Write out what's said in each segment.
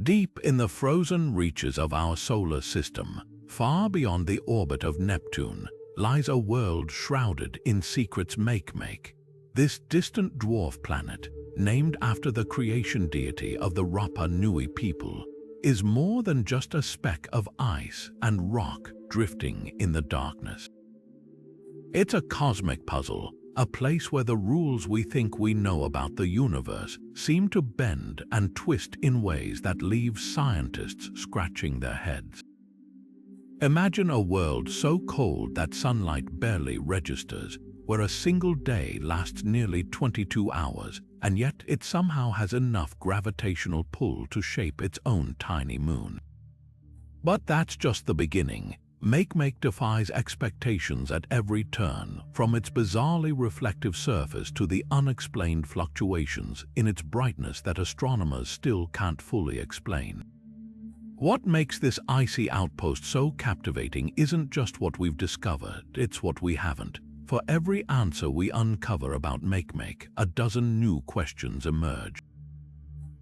Deep in the frozen reaches of our solar system, far beyond the orbit of Neptune, lies a world shrouded in secrets. Makemake. This distant dwarf planet, named after the creation deity of the Rapa Nui people, is more than just a speck of ice and rock drifting in the darkness. It's a cosmic puzzle, a place where the rules we think we know about the universe seem to bend and twist in ways that leave scientists scratching their heads. Imagine a world so cold that sunlight barely registers, where a single day lasts nearly 22 hours, and yet it somehow has enough gravitational pull to shape its own tiny moon. But that's just the beginning. Makemake defies expectations at every turn, from its bizarrely reflective surface to the unexplained fluctuations in its brightness that astronomers still can't fully explain. What makes this icy outpost so captivating isn't just what we've discovered, it's what we haven't. For every answer we uncover about Makemake, a dozen new questions emerge.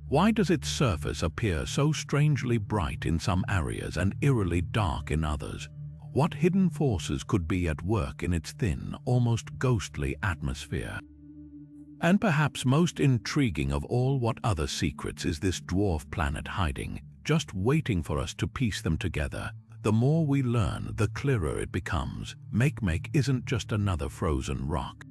Why does its surface appear so strangely bright in some areas and eerily dark in others? What hidden forces could be at work in its thin, almost ghostly atmosphere? And perhaps most intriguing of all, what other secrets is this dwarf planet hiding, just waiting for us to piece them together? The more we learn, the clearer it becomes. Makemake isn't just another frozen rock.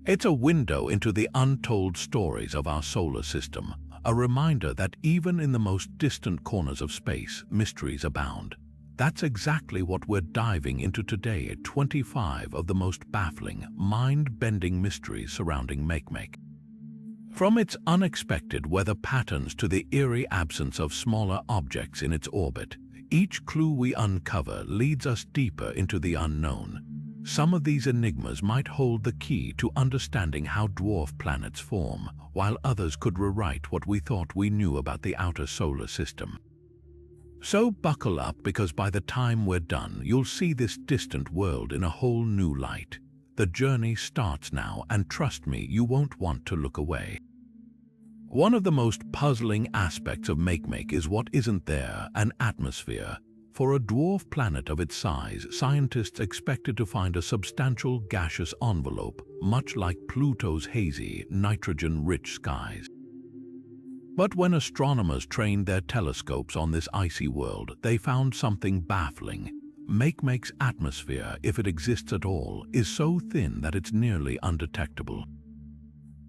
It's a window into the untold stories of our solar system, a reminder that even in the most distant corners of space, mysteries abound. That's exactly what we're diving into today at 25 of the most baffling, mind-bending mysteries surrounding Makemake. From its unexpected weather patterns to the eerie absence of smaller objects in its orbit, each clue we uncover leads us deeper into the unknown. Some of these enigmas might hold the key to understanding how dwarf planets form, while others could rewrite what we thought we knew about the outer solar system. So buckle up, because by the time we're done, you'll see this distant world in a whole new light. The journey starts now, and trust me, you won't want to look away. One of the most puzzling aspects of Makemake is what isn't there: an atmosphere. For a dwarf planet of its size, scientists expected to find a substantial gaseous envelope, much like Pluto's hazy, nitrogen-rich skies. But when astronomers trained their telescopes on this icy world, they found something baffling. Makemake's atmosphere, if it exists at all, is so thin that it's nearly undetectable.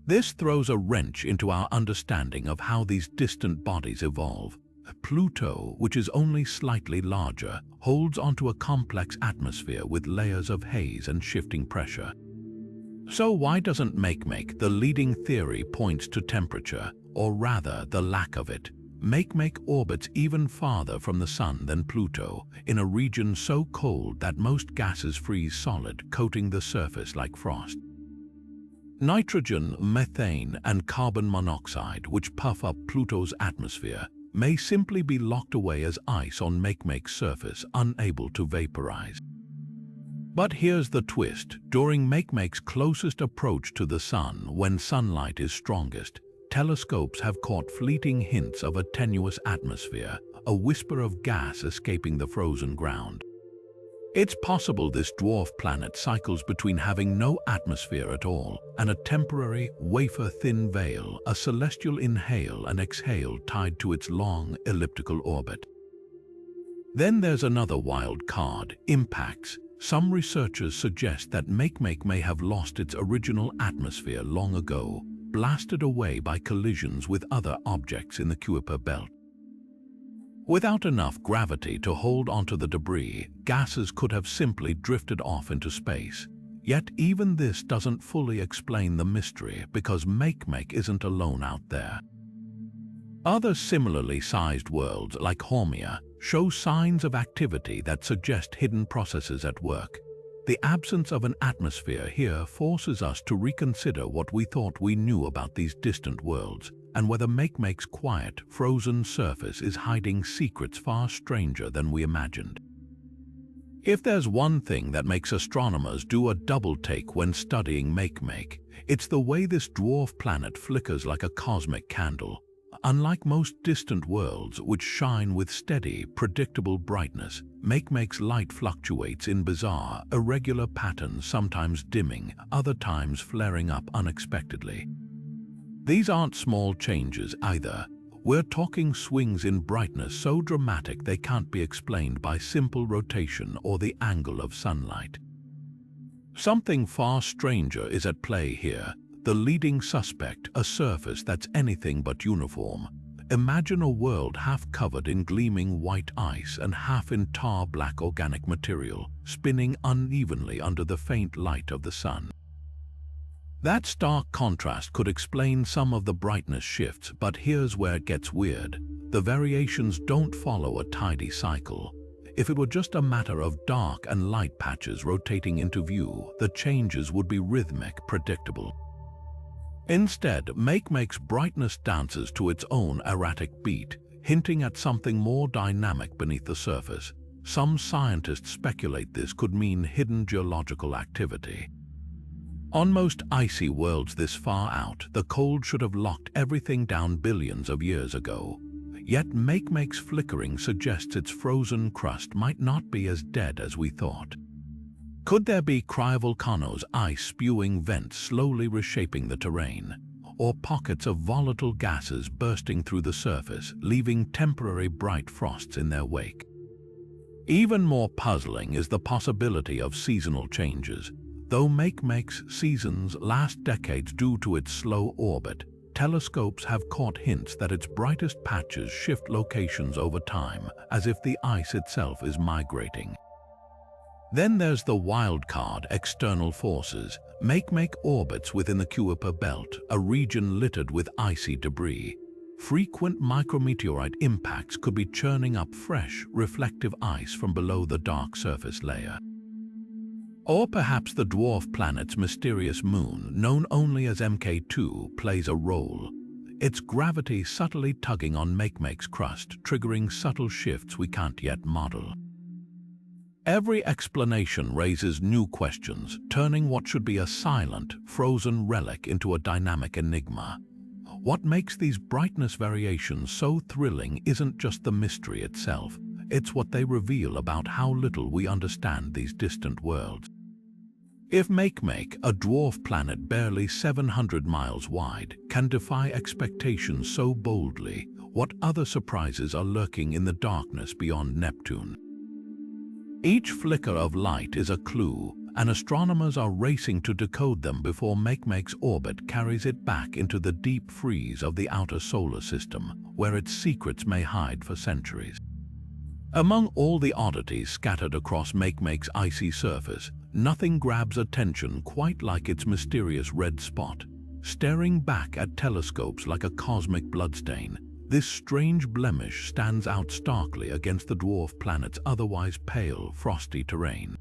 This throws a wrench into our understanding of how these distant bodies evolve. Pluto, which is only slightly larger, holds onto a complex atmosphere with layers of haze and shifting pressure. So why doesn't Makemake? The leading theory points to temperature, or rather the lack of it. Makemake orbits even farther from the Sun than Pluto, in a region so cold that most gases freeze solid, coating the surface like frost. Nitrogen, methane, and carbon monoxide, which puff up Pluto's atmosphere, may simply be locked away as ice on Makemake's surface, unable to vaporize. But here's the twist. During Makemake's closest approach to the Sun, when sunlight is strongest, telescopes have caught fleeting hints of a tenuous atmosphere, a whisper of gas escaping the frozen ground. It's possible this dwarf planet cycles between having no atmosphere at all and a temporary, wafer-thin veil, a celestial inhale and exhale tied to its long, elliptical orbit. Then there's another wild card: impacts. Some researchers suggest that Makemake may have lost its original atmosphere long ago, blasted away by collisions with other objects in the Kuiper Belt. Without enough gravity to hold onto the debris, gases could have simply drifted off into space. Yet even this doesn't fully explain the mystery, because Makemake isn't alone out there. Other similarly sized worlds, like Haumea, show signs of activity that suggest hidden processes at work. The absence of an atmosphere here forces us to reconsider what we thought we knew about these distant worlds, and whether Makemake's quiet, frozen surface is hiding secrets far stranger than we imagined. If there's one thing that makes astronomers do a double take when studying Makemake, it's the way this dwarf planet flickers like a cosmic candle. Unlike most distant worlds which shine with steady, predictable brightness, Makemake's light fluctuates in bizarre, irregular patterns, sometimes dimming, other times flaring up unexpectedly. These aren't small changes either. We're talking swings in brightness so dramatic they can't be explained by simple rotation or the angle of sunlight. Something far stranger is at play here. The leading suspect, a surface that's anything but uniform. Imagine a world half covered in gleaming white ice and half in tar black organic material, spinning unevenly under the faint light of the sun. That stark contrast could explain some of the brightness shifts, but here's where it gets weird. The variations don't follow a tidy cycle. If it were just a matter of dark and light patches rotating into view, the changes would be rhythmic, predictable. Instead, Makemake's brightness dances to its own erratic beat, hinting at something more dynamic beneath the surface. Some scientists speculate this could mean hidden geological activity. On most icy worlds this far out, the cold should have locked everything down billions of years ago. Yet Makemake's flickering suggests its frozen crust might not be as dead as we thought. Could there be cryovolcanoes, ice-spewing vents slowly reshaping the terrain, or pockets of volatile gases bursting through the surface, leaving temporary bright frosts in their wake? Even more puzzling is the possibility of seasonal changes. Though Makemake's seasons last decades due to its slow orbit, telescopes have caught hints that its brightest patches shift locations over time, as if the ice itself is migrating. Then there's the wild card, external forces. Makemake orbits within the Kuiper Belt, a region littered with icy debris. Frequent micrometeorite impacts could be churning up fresh, reflective ice from below the dark surface layer. Or perhaps the dwarf planet's mysterious moon, known only as MK2, plays a role. Its gravity subtly tugging on Makemake's crust, triggering subtle shifts we can't yet model. Every explanation raises new questions, turning what should be a silent, frozen relic into a dynamic enigma. What makes these brightness variations so thrilling isn't just the mystery itself, it's what they reveal about how little we understand these distant worlds. If Makemake, a dwarf planet barely 700 miles wide, can defy expectations so boldly, what other surprises are lurking in the darkness beyond Neptune? Each flicker of light is a clue, and astronomers are racing to decode them before Makemake's orbit carries it back into the deep freeze of the outer solar system, where its secrets may hide for centuries. Among all the oddities scattered across Makemake's icy surface, nothing grabs attention quite like its mysterious red spot. Staring back at telescopes like a cosmic bloodstain, this strange blemish stands out starkly against the dwarf planet's otherwise pale, frosty terrain.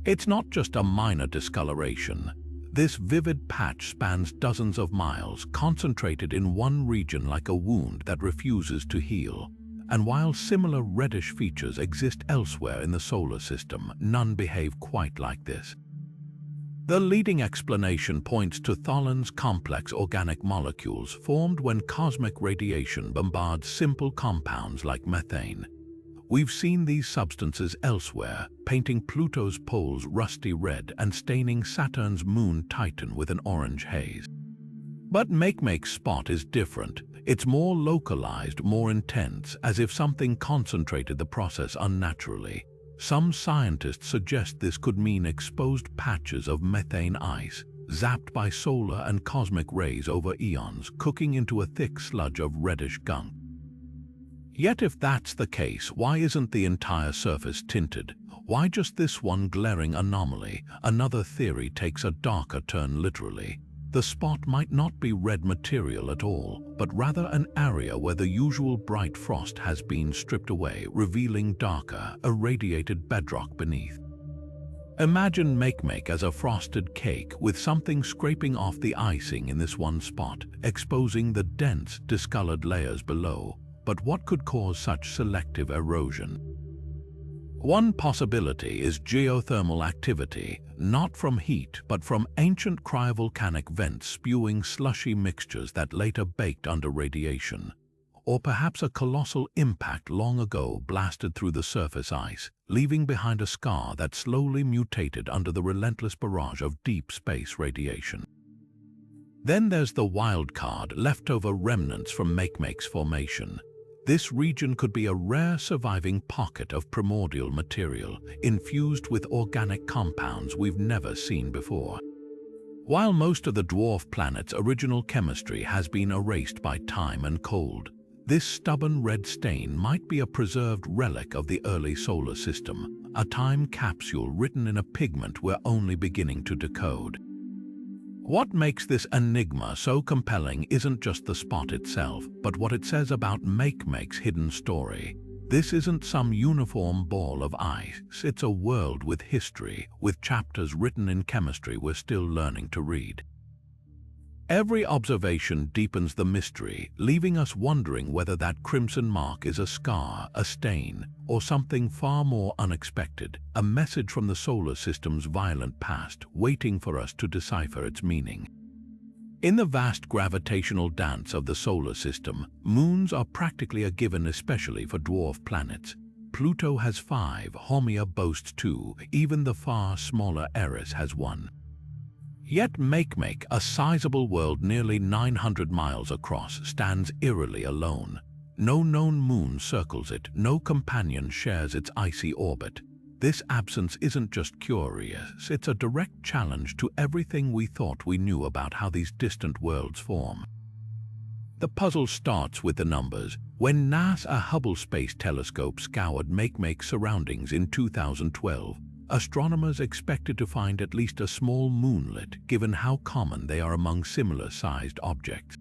It's not just a minor discoloration. This vivid patch spans dozens of miles, concentrated in one region like a wound that refuses to heal. And while similar reddish features exist elsewhere in the solar system, none behave quite like this. The leading explanation points to Tholen's complex organic molecules formed when cosmic radiation bombards simple compounds like methane. We've seen these substances elsewhere, painting Pluto's poles rusty red and staining Saturn's moon Titan with an orange haze. But Makemake's spot is different. It's more localized, more intense, as if something concentrated the process unnaturally. Some scientists suggest this could mean exposed patches of methane ice, zapped by solar and cosmic rays over eons, cooking into a thick sludge of reddish gunk. Yet if that's the case, why isn't the entire surface tinted? Why just this one glaring anomaly? Another theory takes a darker turn literally. The spot might not be red material at all, but rather an area where the usual bright frost has been stripped away, revealing darker, irradiated bedrock beneath. Imagine Makemake as a frosted cake with something scraping off the icing in this one spot, exposing the dense, discolored layers below. But what could cause such selective erosion? One possibility is geothermal activity, not from heat but from ancient cryovolcanic vents spewing slushy mixtures that later baked under radiation. Or perhaps a colossal impact long ago blasted through the surface ice, leaving behind a scar that slowly mutated under the relentless barrage of deep space radiation. Then there's the wild card, leftover remnants from Makemake's formation. This region could be a rare surviving pocket of primordial material, infused with organic compounds we've never seen before. While most of the dwarf planet's original chemistry has been erased by time and cold, this stubborn red stain might be a preserved relic of the early solar system, a time capsule written in a pigment we're only beginning to decode. What makes this enigma so compelling isn't just the spot itself, but what it says about Makemake's hidden story. This isn't some uniform ball of ice, it's a world with history, with chapters written in chemistry we're still learning to read. Every observation deepens the mystery, leaving us wondering whether that crimson mark is a scar, a stain, or something far more unexpected, a message from the solar system's violent past, waiting for us to decipher its meaning. In the vast gravitational dance of the solar system, moons are practically a given, especially for dwarf planets. Pluto has 5, Haumea boasts 2, even the far smaller Eris has 1. Yet Makemake, a sizable world nearly 900 miles across, stands eerily alone. No known moon circles it, no companion shares its icy orbit. This absence isn't just curious, it's a direct challenge to everything we thought we knew about how these distant worlds form. The puzzle starts with the numbers. When NASA's Hubble Space Telescope scoured Makemake's surroundings in 2012, astronomers expected to find at least a small moonlet, given how common they are among similar-sized objects.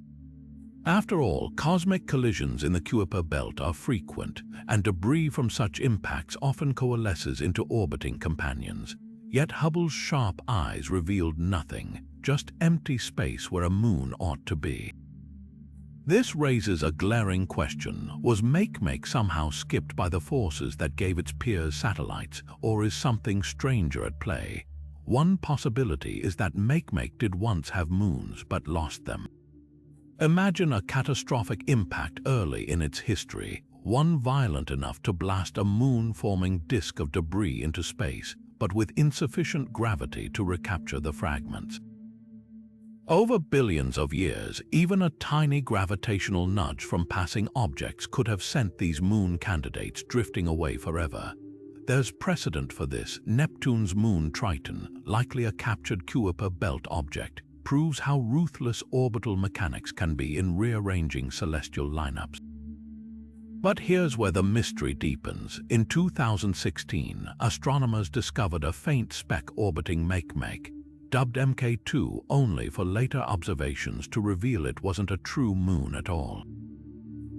After all, cosmic collisions in the Kuiper Belt are frequent, and debris from such impacts often coalesces into orbiting companions. Yet Hubble's sharp eyes revealed nothing, just empty space where a moon ought to be. This raises a glaring question. Was Makemake somehow skipped by the forces that gave its peers satellites, or is something stranger at play? One possibility is that Makemake did once have moons but lost them. Imagine a catastrophic impact early in its history, one violent enough to blast a moon-forming disk of debris into space, but with insufficient gravity to recapture the fragments. Over billions of years, even a tiny gravitational nudge from passing objects could have sent these moon candidates drifting away forever. There's precedent for this. Neptune's moon Triton, likely a captured Kuiper Belt object, proves how ruthless orbital mechanics can be in rearranging celestial lineups. But here's where the mystery deepens. In 2016, astronomers discovered a faint speck orbiting Makemake, dubbed MK2, only for later observations to reveal it wasn't a true moon at all.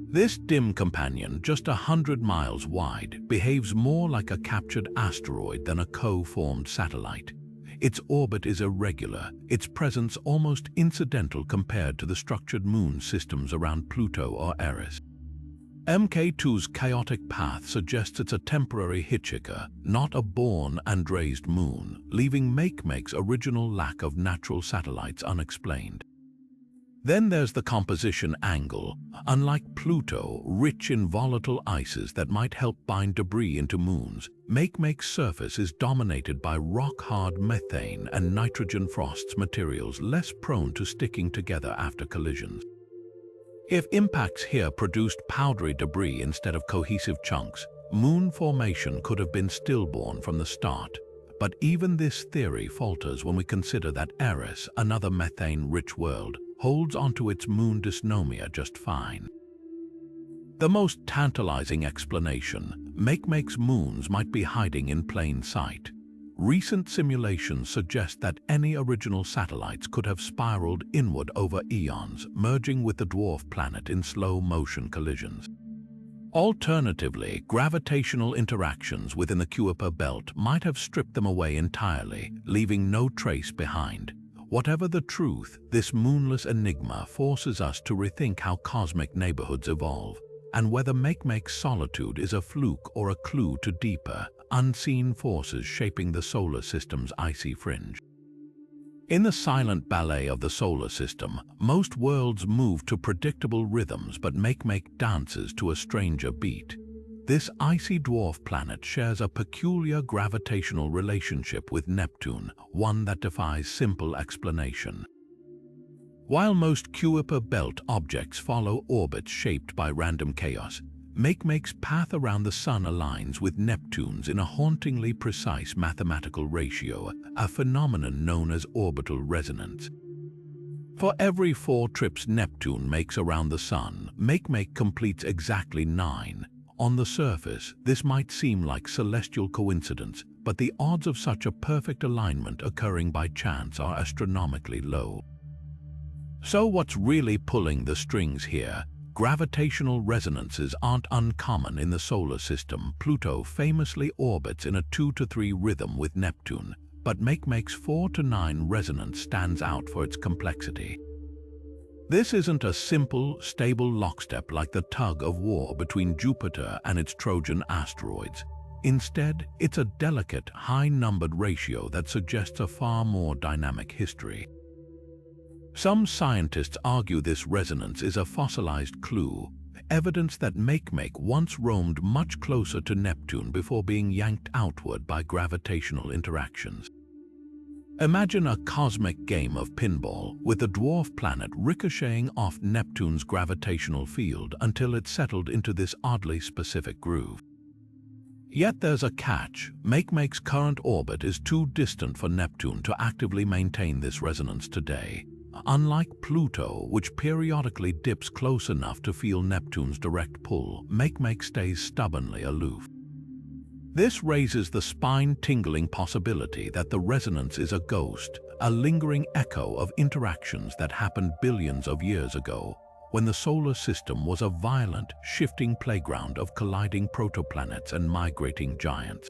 This dim companion, just 100 miles wide, behaves more like a captured asteroid than a co-formed satellite. Its orbit is irregular, its presence almost incidental compared to the structured moon systems around Pluto or Eris. MK2's chaotic path suggests it's a temporary hitchhiker, not a born and raised moon, leaving Makemake's original lack of natural satellites unexplained. Then there's the composition angle. Unlike Pluto, rich in volatile ices that might help bind debris into moons, Makemake's surface is dominated by rock-hard methane and nitrogen frosts, materials less prone to sticking together after collisions. If impacts here produced powdery debris instead of cohesive chunks, moon formation could have been stillborn from the start. But even this theory falters when we consider that Eris, another methane-rich world, holds onto its moon dysnomia just fine. The most tantalizing explanation: Makemake's moons might be hiding in plain sight. Recent simulations suggest that any original satellites could have spiraled inward over eons, merging with the dwarf planet in slow-motion collisions. Alternatively, gravitational interactions within the Kuiper Belt might have stripped them away entirely, leaving no trace behind. Whatever the truth, this moonless enigma forces us to rethink how cosmic neighborhoods evolve, and whether Makemake's solitude is a fluke or a clue to deeper, unseen forces shaping the solar system's icy fringe. In the silent ballet of the solar system, most worlds move to predictable rhythms but Makemake dances to a stranger beat. This icy dwarf planet shares a peculiar gravitational relationship with Neptune, one that defies simple explanation. While most Kuiper Belt objects follow orbits shaped by random chaos, Makemake's path around the Sun aligns with Neptune's in a hauntingly precise mathematical ratio, a phenomenon known as orbital resonance. For every 4 trips Neptune makes around the Sun, Makemake completes exactly 9. On the surface, this might seem like celestial coincidence, but the odds of such a perfect alignment occurring by chance are astronomically low. So what's really pulling the strings here? Gravitational resonances aren't uncommon in the solar system. Pluto famously orbits in a 2 to 3 rhythm with Neptune, but Makemake's 4 to 9 resonance stands out for its complexity. This isn't a simple, stable lockstep like the tug-of-war between Jupiter and its Trojan asteroids. Instead, it's a delicate, high-numbered ratio that suggests a far more dynamic history. Some scientists argue this resonance is a fossilized clue, evidence that Makemake once roamed much closer to Neptune before being yanked outward by gravitational interactions. Imagine a cosmic game of pinball, with the dwarf planet ricocheting off Neptune's gravitational field until it settled into this oddly specific groove. Yet there's a catch. Makemake's current orbit is too distant for Neptune to actively maintain this resonance today. Unlike Pluto, which periodically dips close enough to feel Neptune's direct pull, Makemake stays stubbornly aloof. This raises the spine-tingling possibility that the resonance is a ghost, a lingering echo of interactions that happened billions of years ago, when the solar system was a violent, shifting playground of colliding protoplanets and migrating giants.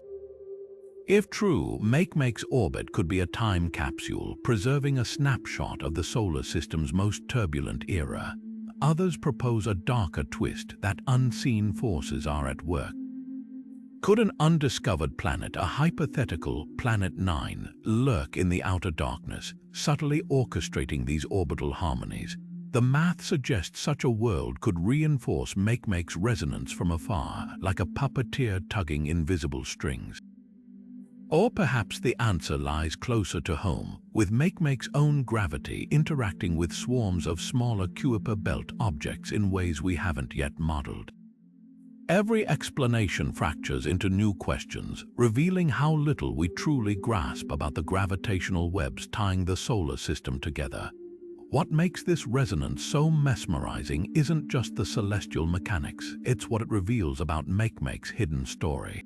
If true, Makemake's orbit could be a time capsule, preserving a snapshot of the solar system's most turbulent era. Others propose a darker twist, that unseen forces are at work. Could an undiscovered planet, a hypothetical Planet 9, lurk in the outer darkness, subtly orchestrating these orbital harmonies? The math suggests such a world could reinforce Makemake's resonance from afar, like a puppeteer tugging invisible strings. Or perhaps the answer lies closer to home, with Makemake's own gravity interacting with swarms of smaller Kuiper Belt objects in ways we haven't yet modeled. Every explanation fractures into new questions, revealing how little we truly grasp about the gravitational webs tying the solar system together. What makes this resonance so mesmerizing isn't just the celestial mechanics, it's what it reveals about Makemake's hidden story.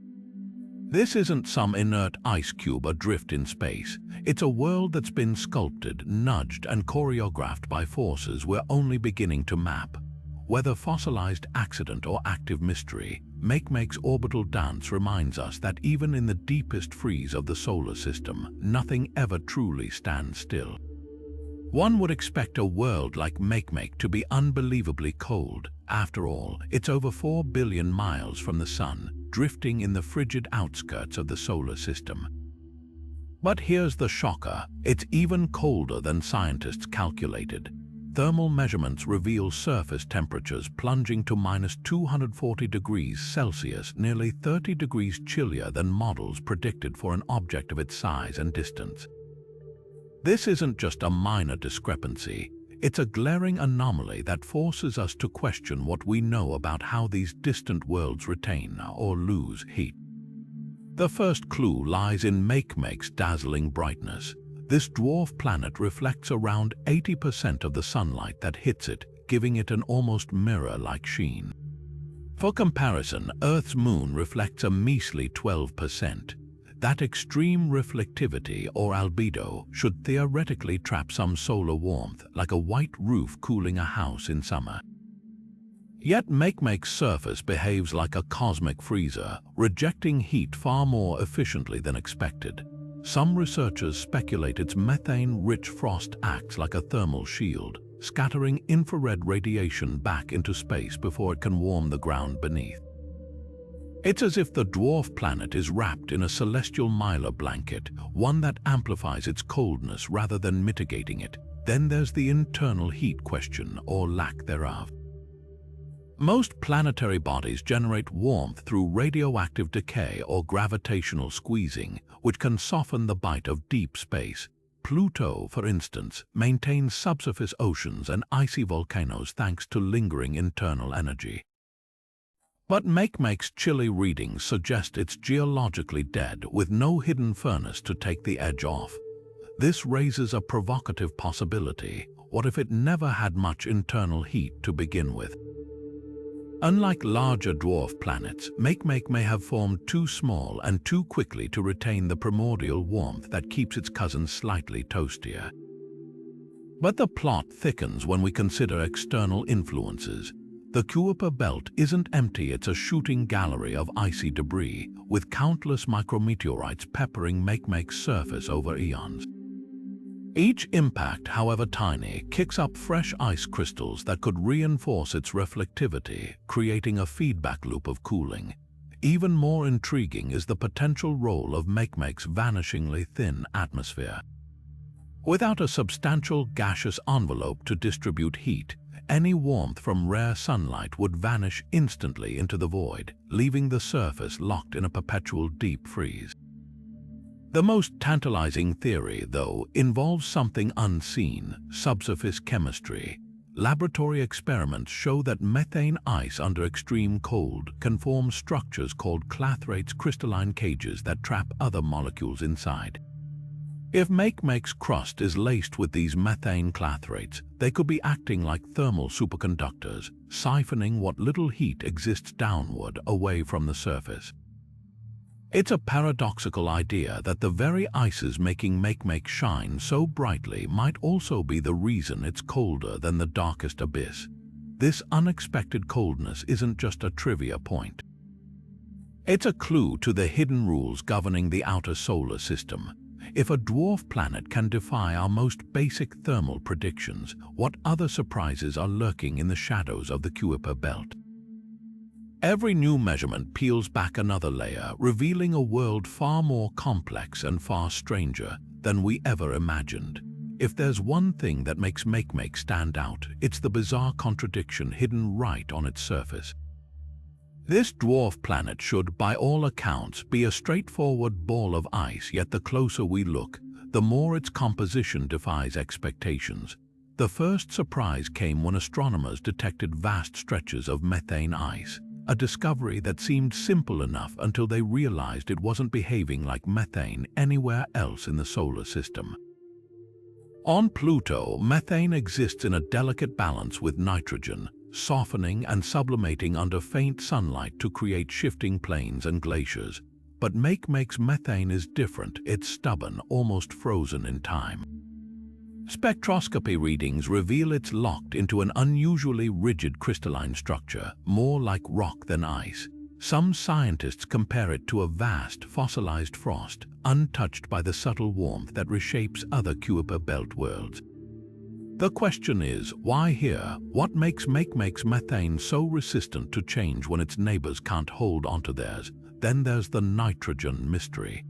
This isn't some inert ice cube adrift in space. It's a world that's been sculpted, nudged, and choreographed by forces we're only beginning to map. Whether fossilized accident or active mystery, Makemake's orbital dance reminds us that even in the deepest freeze of the solar system, nothing ever truly stands still. One would expect a world like Makemake to be unbelievably cold. After all, it's over 4 billion miles from the Sun, drifting in the frigid outskirts of the solar system. But here's the shocker: it's even colder than scientists calculated. Thermal measurements reveal surface temperatures plunging to -240 degrees Celsius, nearly 30 degrees chillier than models predicted for an object of its size and distance. This isn't just a minor discrepancy. It's a glaring anomaly that forces us to question what we know about how these distant worlds retain or lose heat. The first clue lies in Makemake's dazzling brightness. This dwarf planet reflects around 80% of the sunlight that hits it, giving it an almost mirror-like sheen. For comparison, Earth's moon reflects a measly 12%. That extreme reflectivity, or albedo, should theoretically trap some solar warmth, like a white roof cooling a house in summer. Yet Makemake's surface behaves like a cosmic freezer, rejecting heat far more efficiently than expected. Some researchers speculate its methane-rich frost acts like a thermal shield, scattering infrared radiation back into space before it can warm the ground beneath. It's as if the dwarf planet is wrapped in a celestial mylar blanket, one that amplifies its coldness rather than mitigating it. Then there's the internal heat question, or lack thereof. Most planetary bodies generate warmth through radioactive decay or gravitational squeezing, which can soften the bite of deep space. Pluto, for instance, maintains subsurface oceans and icy volcanoes thanks to lingering internal energy. But Makemake's chilly readings suggest it's geologically dead, with no hidden furnace to take the edge off. This raises a provocative possibility. What if it never had much internal heat to begin with? Unlike larger dwarf planets, Makemake may have formed too small and too quickly to retain the primordial warmth that keeps its cousins slightly toastier. But the plot thickens when we consider external influences. The Kuiper Belt isn't empty, it's a shooting gallery of icy debris, with countless micrometeorites peppering Makemake's surface over eons. Each impact, however tiny, kicks up fresh ice crystals that could reinforce its reflectivity, creating a feedback loop of cooling. Even more intriguing is the potential role of Makemake's vanishingly thin atmosphere. Without a substantial gaseous envelope to distribute heat, any warmth from rare sunlight would vanish instantly into the void, leaving the surface locked in a perpetual deep freeze. The most tantalizing theory, though, involves something unseen: subsurface chemistry. Laboratory experiments show that methane ice under extreme cold can form structures called clathrates, crystalline cages that trap other molecules inside. If Makemake's crust is laced with these methane clathrates, they could be acting like thermal superconductors, siphoning what little heat exists downward away from the surface. It's a paradoxical idea that the very ices making Makemake shine so brightly might also be the reason it's colder than the darkest abyss. This unexpected coldness isn't just a trivia point. It's a clue to the hidden rules governing the outer solar system. If a dwarf planet can defy our most basic thermal predictions, what other surprises are lurking in the shadows of the Kuiper Belt? Every new measurement peels back another layer, revealing a world far more complex and far stranger than we ever imagined. If there's one thing that makes Makemake stand out, it's the bizarre contradiction hidden right on its surface. This dwarf planet should, by all accounts, be a straightforward ball of ice, yet the closer we look, the more its composition defies expectations. The first surprise came when astronomers detected vast stretches of methane ice, a discovery that seemed simple enough until they realized it wasn't behaving like methane anywhere else in the solar system. On Pluto, methane exists in a delicate balance with nitrogen, softening and sublimating under faint sunlight to create shifting plains and glaciers. But Makemake's methane is different. It's stubborn, almost frozen in time. Spectroscopy readings reveal it's locked into an unusually rigid crystalline structure, more like rock than ice. Some scientists compare it to a vast, fossilized frost, untouched by the subtle warmth that reshapes other Kuiper Belt worlds. The question is, why here? What makes Makemake's methane so resistant to change when its neighbors can't hold onto theirs? Then there's the nitrogen mystery.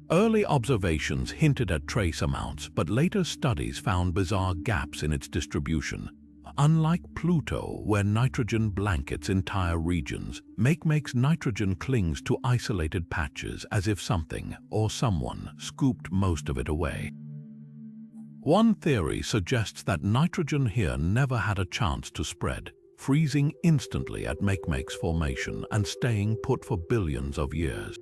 Early observations hinted at trace amounts, but later studies found bizarre gaps in its distribution. Unlike Pluto, where nitrogen blankets entire regions, Makemake's nitrogen clings to isolated patches as if something or someone scooped most of it away. One theory suggests that nitrogen here never had a chance to spread, freezing instantly at Makemake's formation and staying put for billions of years.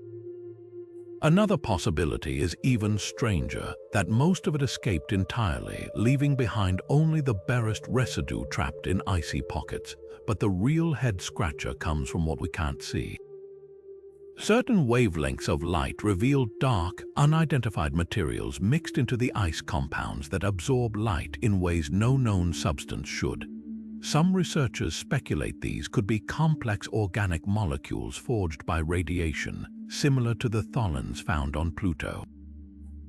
Another possibility is even stranger, that most of it escaped entirely, leaving behind only the barest residue trapped in icy pockets. But the real head-scratcher comes from what we can't see. Certain wavelengths of light reveal dark, unidentified materials mixed into the ice compounds that absorb light in ways no known substance should. Some researchers speculate these could be complex organic molecules forged by radiation, similar to the tholins found on Pluto.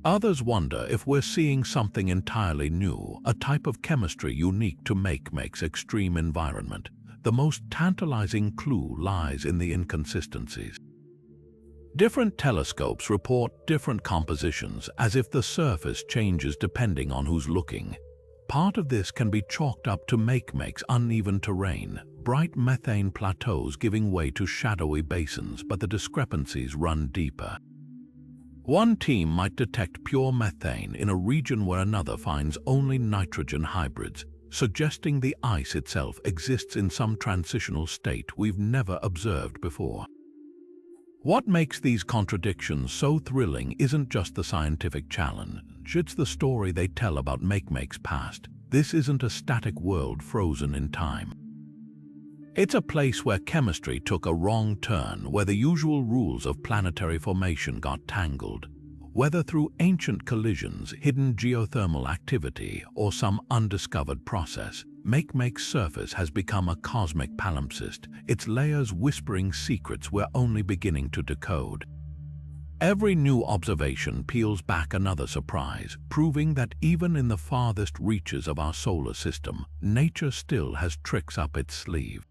Others wonder if we're seeing something entirely new, a type of chemistry unique to Makemake's extreme environment. the most tantalizing clue lies in the inconsistencies. Different telescopes report different compositions, as if the surface changes depending on who's looking. Part of this can be chalked up to Makemake's uneven terrain, bright methane plateaus giving way to shadowy basins, but the discrepancies run deeper. One team might detect pure methane in a region where another finds only nitrogen hybrids, suggesting the ice itself exists in some transitional state we've never observed before. What makes these contradictions so thrilling isn't just the scientific challenge, it's the story they tell about Makemake's past. This isn't a static world frozen in time. It's a place where chemistry took a wrong turn, where the usual rules of planetary formation got tangled. Whether through ancient collisions, hidden geothermal activity, or some undiscovered process, Makemake's surface has become a cosmic palimpsest, its layers whispering secrets we're only beginning to decode. Every new observation peels back another surprise, proving that even in the farthest reaches of our solar system, nature still has tricks up its sleeve.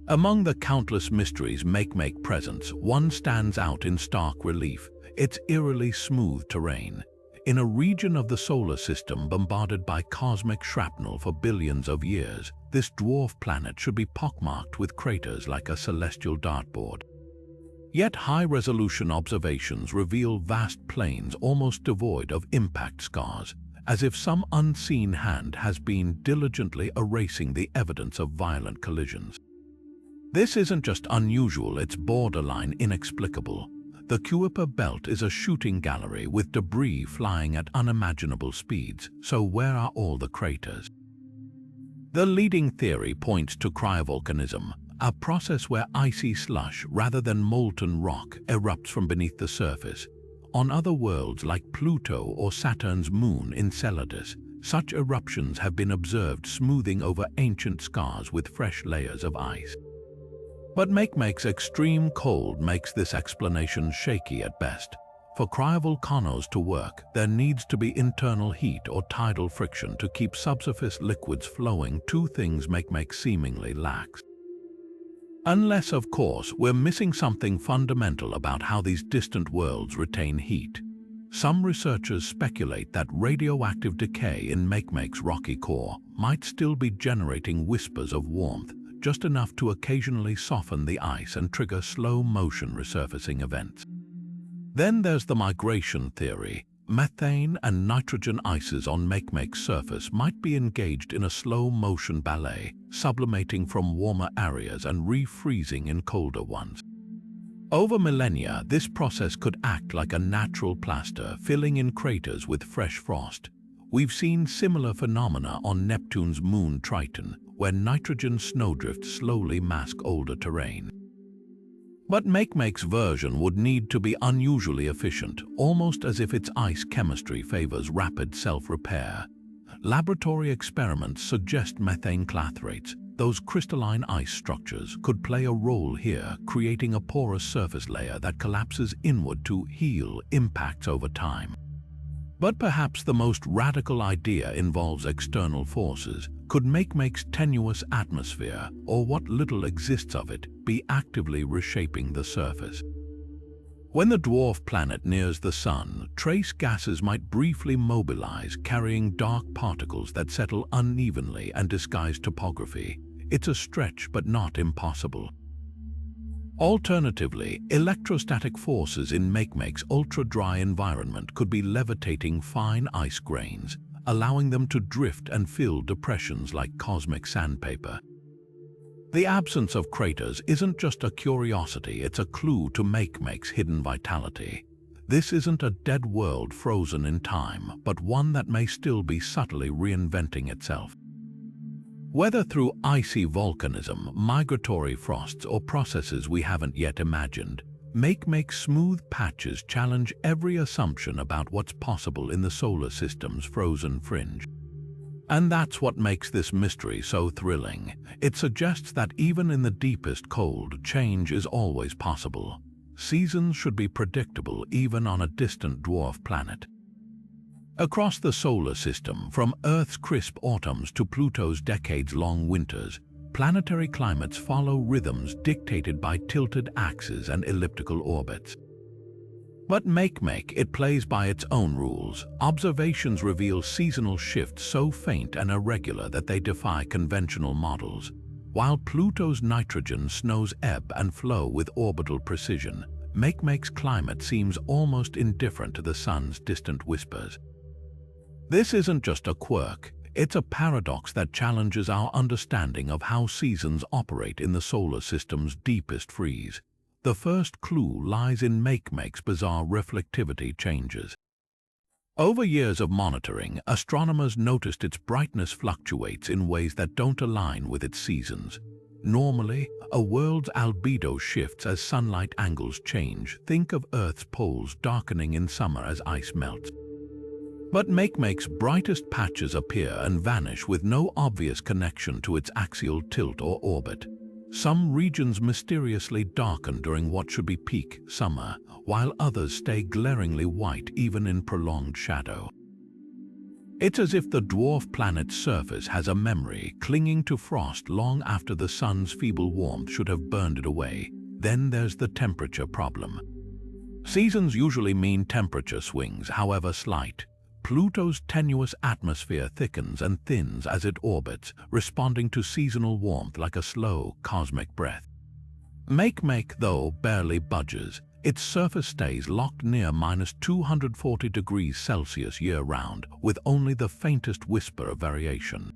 Among the countless mysteries Makemake presents, one stands out in stark relief: its eerily smooth terrain. In a region of the solar system bombarded by cosmic shrapnel for billions of years, this dwarf planet should be pockmarked with craters like a celestial dartboard. Yet high-resolution observations reveal vast plains almost devoid of impact scars, as if some unseen hand has been diligently erasing the evidence of violent collisions. This isn't just unusual, it's borderline inexplicable. The Kuiper Belt is a shooting gallery with debris flying at unimaginable speeds, so where are all the craters? The leading theory points to cryovolcanism, a process where icy slush rather than molten rock erupts from beneath the surface. On other worlds like Pluto or Saturn's moon Enceladus, such eruptions have been observed smoothing over ancient scars with fresh layers of ice. But Makemake's extreme cold makes this explanation shaky at best. For cryovolcanoes to work, there needs to be internal heat or tidal friction to keep subsurface liquids flowing, two things Makemake seemingly lacks. Unless, of course, we're missing something fundamental about how these distant worlds retain heat. Some researchers speculate that radioactive decay in Makemake's rocky core might still be generating whispers of warmth, just enough to occasionally soften the ice and trigger slow-motion resurfacing events. Then there's the migration theory. Methane and nitrogen ices on Makemake's surface might be engaged in a slow-motion ballet, sublimating from warmer areas and refreezing in colder ones. Over millennia, this process could act like a natural plaster, filling in craters with fresh frost. We've seen similar phenomena on Neptune's moon Triton, where nitrogen snowdrifts slowly mask older terrain. But Makemake's version would need to be unusually efficient, almost as if its ice chemistry favors rapid self-repair. Laboratory experiments suggest methane clathrates, those crystalline ice structures, could play a role here, creating a porous surface layer that collapses inward to heal impacts over time. But perhaps the most radical idea involves external forces. Could Makemake's tenuous atmosphere, or what little exists of it, be actively reshaping the surface? When the dwarf planet nears the sun, trace gases might briefly mobilize, carrying dark particles that settle unevenly and disguise topography. It's a stretch, but not impossible. Alternatively, electrostatic forces in Makemake's ultra-dry environment could be levitating fine ice grains, allowing them to drift and fill depressions like cosmic sandpaper. The absence of craters isn't just a curiosity, it's a clue to Makemake's hidden vitality. This isn't a dead world frozen in time, but one that may still be subtly reinventing itself. Whether through icy volcanism, migratory frosts, or processes we haven't yet imagined, Makemake's smooth patches challenge every assumption about what's possible in the solar system's frozen fringe. And that's what makes this mystery so thrilling. It suggests that even in the deepest cold, change is always possible. Seasons should be predictable even on a distant dwarf planet. Across the solar system, from Earth's crisp autumns to Pluto's decades-long winters, planetary climates follow rhythms dictated by tilted axes and elliptical orbits. But Makemake, it plays by its own rules. Observations reveal seasonal shifts so faint and irregular that they defy conventional models. While Pluto's nitrogen snows ebb and flow with orbital precision, Makemake's climate seems almost indifferent to the sun's distant whispers. This isn't just a quirk, it's a paradox that challenges our understanding of how seasons operate in the solar system's deepest freeze. The first clue lies in Makemake's bizarre reflectivity changes. Over years of monitoring, astronomers noticed its brightness fluctuates in ways that don't align with its seasons. Normally, a world's albedo shifts as sunlight angles change. Think of Earth's poles darkening in summer as ice melts. But Makemake's brightest patches appear and vanish with no obvious connection to its axial tilt or orbit. Some regions mysteriously darken during what should be peak summer, while others stay glaringly white even in prolonged shadow. It's as if the dwarf planet's surface has a memory, clinging to frost long after the sun's feeble warmth should have burned it away. Then there's the temperature problem. Seasons usually mean temperature swings, however slight. Pluto's tenuous atmosphere thickens and thins as it orbits, responding to seasonal warmth like a slow cosmic breath. Makemake, though, barely budges. Its surface stays locked near -240 degrees Celsius year-round, with only the faintest whisper of variation.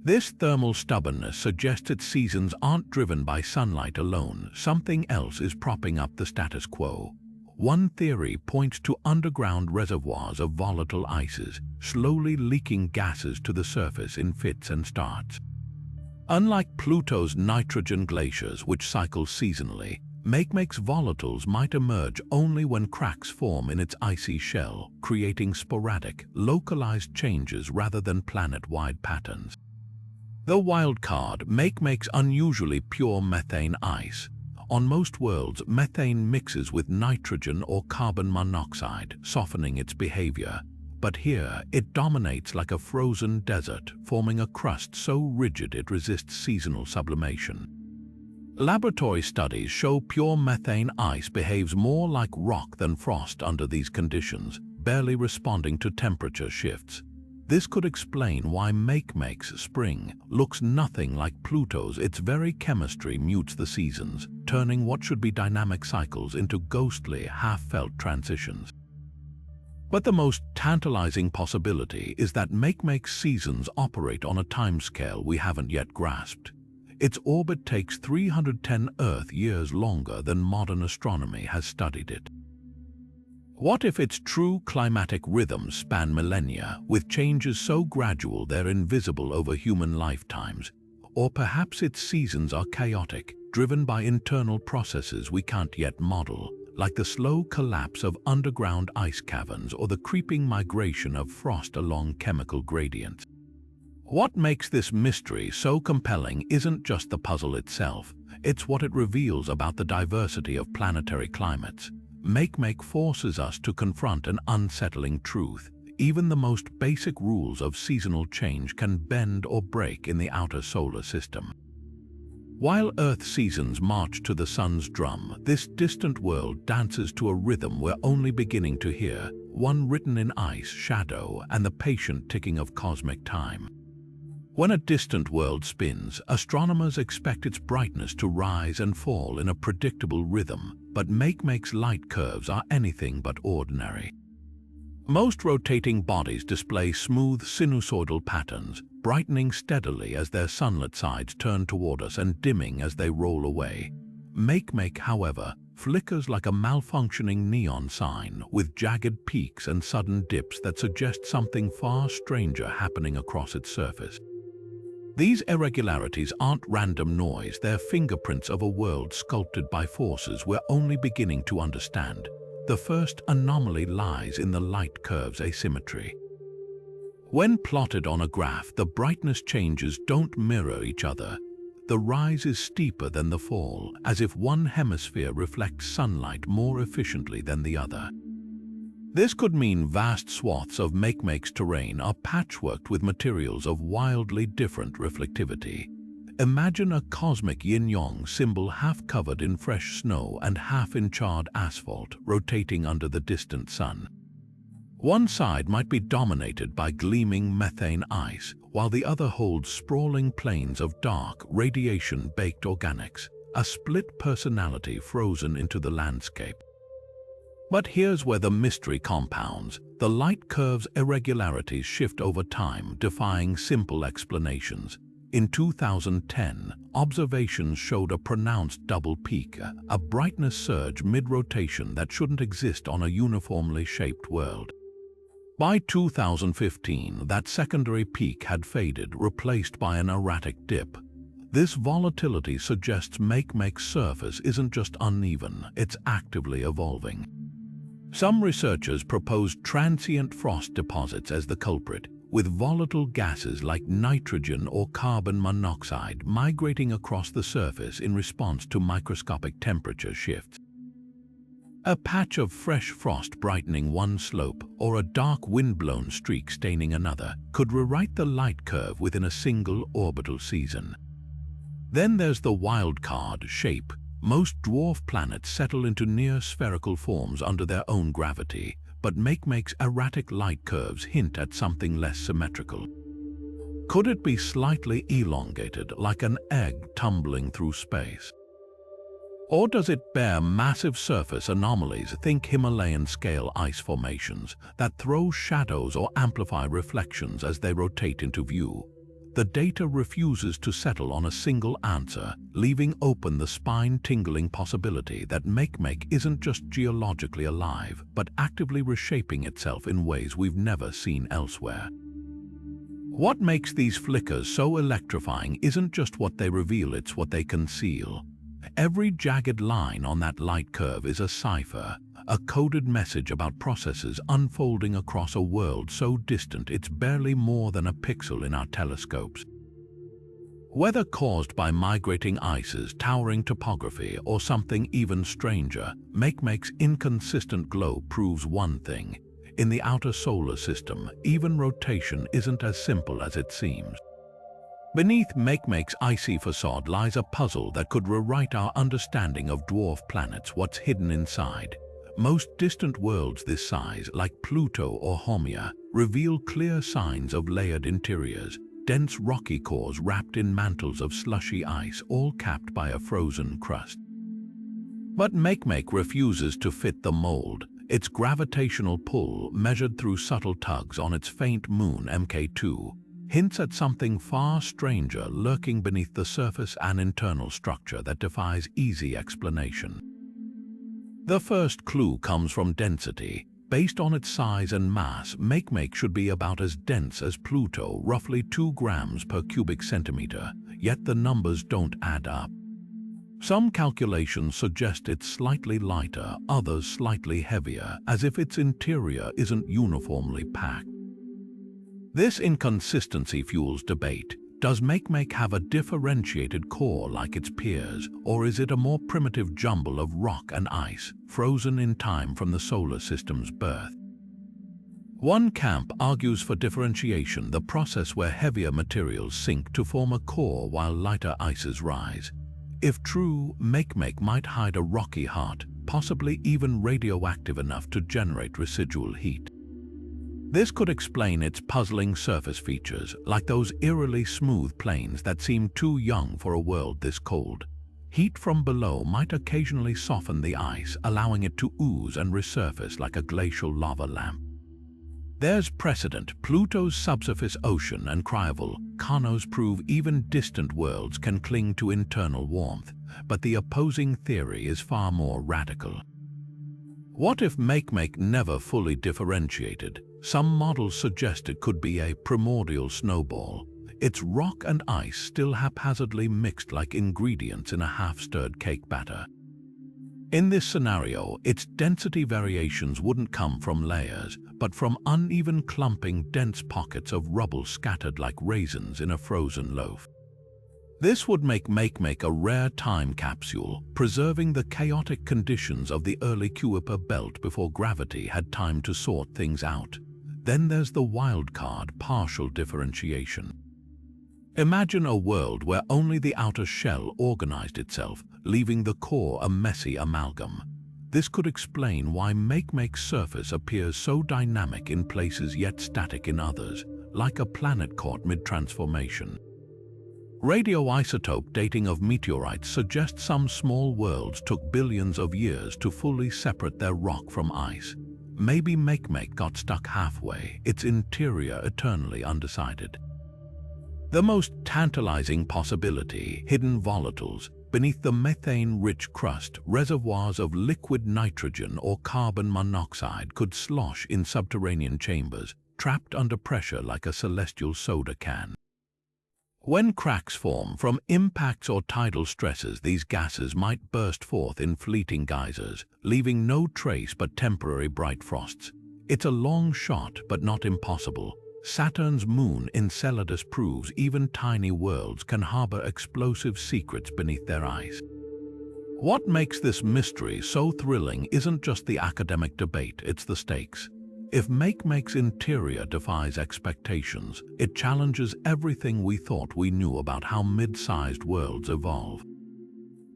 This thermal stubbornness suggests its seasons aren't driven by sunlight alone. Something else is propping up the status quo. One theory points to underground reservoirs of volatile ices, slowly leaking gases to the surface in fits and starts. Unlike Pluto's nitrogen glaciers, which cycle seasonally, Makemake's volatiles might emerge only when cracks form in its icy shell, creating sporadic, localized changes rather than planet-wide patterns. The wild card, Makemake's unusually pure methane ice. On most worlds, methane mixes with nitrogen or carbon monoxide, softening its behavior. But here, it dominates like a frozen desert, forming a crust so rigid it resists seasonal sublimation. Laboratory studies show pure methane ice behaves more like rock than frost under these conditions, barely responding to temperature shifts. This could explain why Makemake's spring looks nothing like Pluto's. Its very chemistry mutes the seasons, turning what should be dynamic cycles into ghostly, half-felt transitions. But the most tantalizing possibility is that Makemake's seasons operate on a timescale we haven't yet grasped. Its orbit takes 310 Earth years longer than modern astronomy has studied it. What if its true climatic rhythms span millennia, with changes so gradual they're invisible over human lifetimes? Or perhaps its seasons are chaotic, driven by internal processes we can't yet model, like the slow collapse of underground ice caverns or the creeping migration of frost along chemical gradients. What makes this mystery so compelling isn't just the puzzle itself, it's what it reveals about the diversity of planetary climates. Makemake forces us to confront an unsettling truth. Even the most basic rules of seasonal change can bend or break in the outer solar system. While Earth's seasons march to the sun's drum, this distant world dances to a rhythm we're only beginning to hear, one written in ice, shadow, and the patient ticking of cosmic time. When a distant world spins, astronomers expect its brightness to rise and fall in a predictable rhythm, but Makemake's light curves are anything but ordinary. Most rotating bodies display smooth sinusoidal patterns, brightening steadily as their sunlit sides turn toward us and dimming as they roll away. Makemake, however, flickers like a malfunctioning neon sign, with jagged peaks and sudden dips that suggest something far stranger happening across its surface. These irregularities aren't random noise, they're fingerprints of a world sculpted by forces we're only beginning to understand. The first anomaly lies in the light curve's asymmetry. When plotted on a graph, the brightness changes don't mirror each other. The rise is steeper than the fall, as if one hemisphere reflects sunlight more efficiently than the other. This could mean vast swaths of Makemake's terrain are patchworked with materials of wildly different reflectivity. Imagine a cosmic yin-yang symbol half covered in fresh snow and half in charred asphalt, rotating under the distant sun. One side might be dominated by gleaming methane ice, while the other holds sprawling plains of dark, radiation-baked organics, a split personality frozen into the landscape. But here's where the mystery compounds. The light curve's irregularities shift over time, defying simple explanations. In 2010, observations showed a pronounced double peak, a brightness surge mid-rotation that shouldn't exist on a uniformly shaped world. By 2015, that secondary peak had faded, replaced by an erratic dip. This volatility suggests Makemake's surface isn't just uneven, it's actively evolving. Some researchers proposed transient frost deposits as the culprit, with volatile gases like nitrogen or carbon monoxide migrating across the surface in response to microscopic temperature shifts. A patch of fresh frost brightening one slope or a dark wind-blown streak staining another could rewrite the light curve within a single orbital season. Then there's the wild card shape. Most dwarf planets settle into near-spherical forms under their own gravity, but Makemake's erratic light curves hint at something less symmetrical. Could it be slightly elongated, like an egg tumbling through space? Or does it bear massive surface anomalies, think Himalayan-scale ice formations, that throw shadows or amplify reflections as they rotate into view? The data refuses to settle on a single answer, leaving open the spine-tingling possibility that Makemake isn't just geologically alive, but actively reshaping itself in ways we've never seen elsewhere. What makes these flickers so electrifying isn't just what they reveal, it's what they conceal. Every jagged line on that light curve is a cipher, a coded message about processes unfolding across a world so distant it's barely more than a pixel in our telescopes. Whether caused by migrating ices, towering topography, or something even stranger, Makemake's inconsistent glow proves one thing. In the outer solar system, even rotation isn't as simple as it seems. Beneath Makemake's icy facade lies a puzzle that could rewrite our understanding of dwarf planets. What's hidden inside? Most distant worlds this size, like Pluto or Haumea, reveal clear signs of layered interiors, dense rocky cores wrapped in mantles of slushy ice, all capped by a frozen crust. But Makemake refuses to fit the mold. Its gravitational pull, measured through subtle tugs on its faint moon MK2, hints at something far stranger lurking beneath the surface, an internal structure that defies easy explanation. The first clue comes from density. Based on its size and mass, Makemake should be about as dense as Pluto, roughly 2 grams per cubic centimeter, yet the numbers don't add up. Some calculations suggest it's slightly lighter, others slightly heavier, as if its interior isn't uniformly packed. This inconsistency fuels debate. Does Makemake have a differentiated core like its peers, or is it a more primitive jumble of rock and ice, frozen in time from the solar system's birth? One camp argues for differentiation, the process where heavier materials sink to form a core while lighter ices rise. If true, Makemake might hide a rocky heart, possibly even radioactive enough to generate residual heat. This could explain its puzzling surface features, like those eerily smooth plains that seem too young for a world this cold. Heat from below might occasionally soften the ice, allowing it to ooze and resurface like a glacial lava lamp. There's precedent. Pluto's subsurface ocean and cryovolcanoes prove even distant worlds can cling to internal warmth, but the opposing theory is far more radical. What if Makemake never fully differentiated? Some models suggest it could be a primordial snowball, its rock and ice still haphazardly mixed like ingredients in a half-stirred cake batter. In this scenario, its density variations wouldn't come from layers, but from uneven clumping dense pockets of rubble scattered like raisins in a frozen loaf. This would make Makemake a rare time capsule, preserving the chaotic conditions of the early Kuiper Belt before gravity had time to sort things out. Then there's the wild card, partial differentiation. Imagine a world where only the outer shell organized itself, leaving the core a messy amalgam. This could explain why Makemake's surface appears so dynamic in places yet static in others, like a planet caught mid-transformation. Radioisotope dating of meteorites suggests some small worlds took billions of years to fully separate their rock from ice. Maybe Makemake got stuck halfway, its interior eternally undecided. The most tantalizing possibility, hidden volatiles. Beneath the methane-rich crust, reservoirs of liquid nitrogen or carbon monoxide could slosh in subterranean chambers, trapped under pressure like a celestial soda can. When cracks form from impacts or tidal stresses, these gases might burst forth in fleeting geysers, leaving no trace but temporary bright frosts. It's a long shot, but not impossible. Saturn's moon Enceladus proves even tiny worlds can harbor explosive secrets beneath their ice. What makes this mystery so thrilling isn't just the academic debate, it's the stakes. If Makemake's interior defies expectations, it challenges everything we thought we knew about how mid-sized worlds evolve.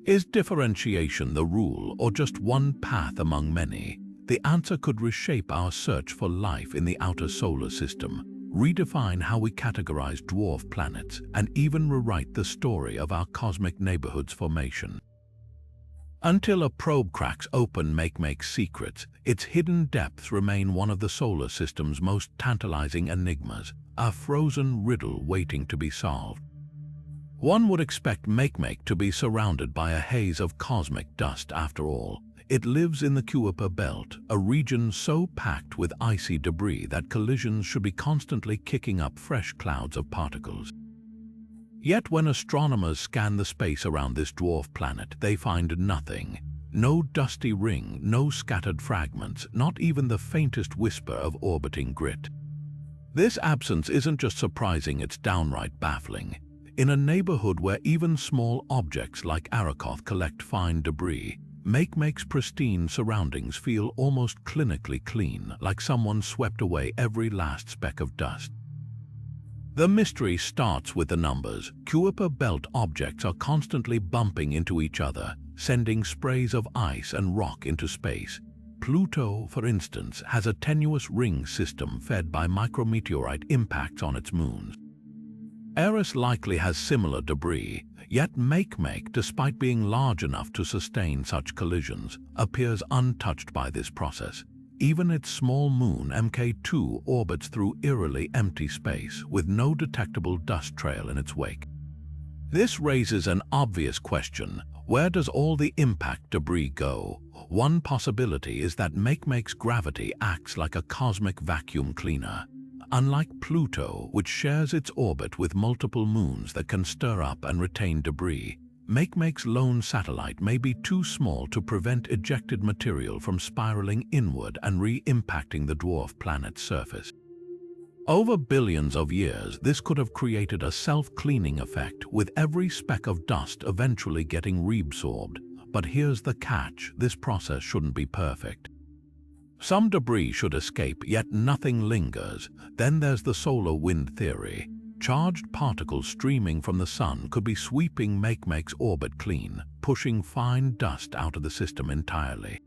Is differentiation the rule or just one path among many? The answer could reshape our search for life in the outer solar system, redefine how we categorize dwarf planets, and even rewrite the story of our cosmic neighborhood's formation. Until a probe cracks open Makemake's secrets, its hidden depths remain one of the solar system's most tantalizing enigmas, a frozen riddle waiting to be solved. One would expect Makemake to be surrounded by a haze of cosmic dust after all. It lives in the Kuiper Belt, a region so packed with icy debris that collisions should be constantly kicking up fresh clouds of particles. Yet when astronomers scan the space around this dwarf planet, they find nothing. No dusty ring, no scattered fragments, not even the faintest whisper of orbiting grit. This absence isn't just surprising, it's downright baffling. In a neighborhood where even small objects like Arakoth collect fine debris, Makemake's pristine surroundings feel almost clinically clean, like someone swept away every last speck of dust. The mystery starts with the numbers. Kuiper Belt objects are constantly bumping into each other, sending sprays of ice and rock into space. Pluto, for instance, has a tenuous ring system fed by micrometeorite impacts on its moons. Eris likely has similar debris, yet Makemake, despite being large enough to sustain such collisions, appears untouched by this process. Even its small moon Mk2 orbits through eerily empty space, with no detectable dust trail in its wake. This raises an obvious question: where does all the impact debris go? One possibility is that Makemake's gravity acts like a cosmic vacuum cleaner. Unlike Pluto, which shares its orbit with multiple moons that can stir up and retain debris, Makemake's lone satellite may be too small to prevent ejected material from spiraling inward and re-impacting the dwarf planet's surface. Over billions of years, this could have created a self-cleaning effect, with every speck of dust eventually getting reabsorbed. But here's the catch: this process shouldn't be perfect. Some debris should escape, yet nothing lingers. Then there's the solar wind theory. Charged particles streaming from the sun could be sweeping Makemake's orbit clean, pushing fine dust out of the system entirely.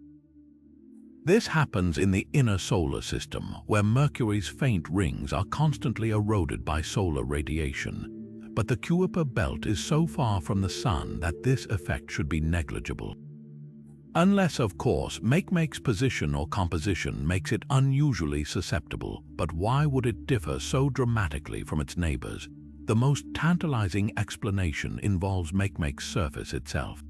This happens in the inner solar system, where Mercury's faint rings are constantly eroded by solar radiation. But the Kuiper Belt is so far from the sun that this effect should be negligible. Unless, of course, Makemake's position or composition makes it unusually susceptible. But why would it differ so dramatically from its neighbors? The most tantalizing explanation involves Makemake's surface itself.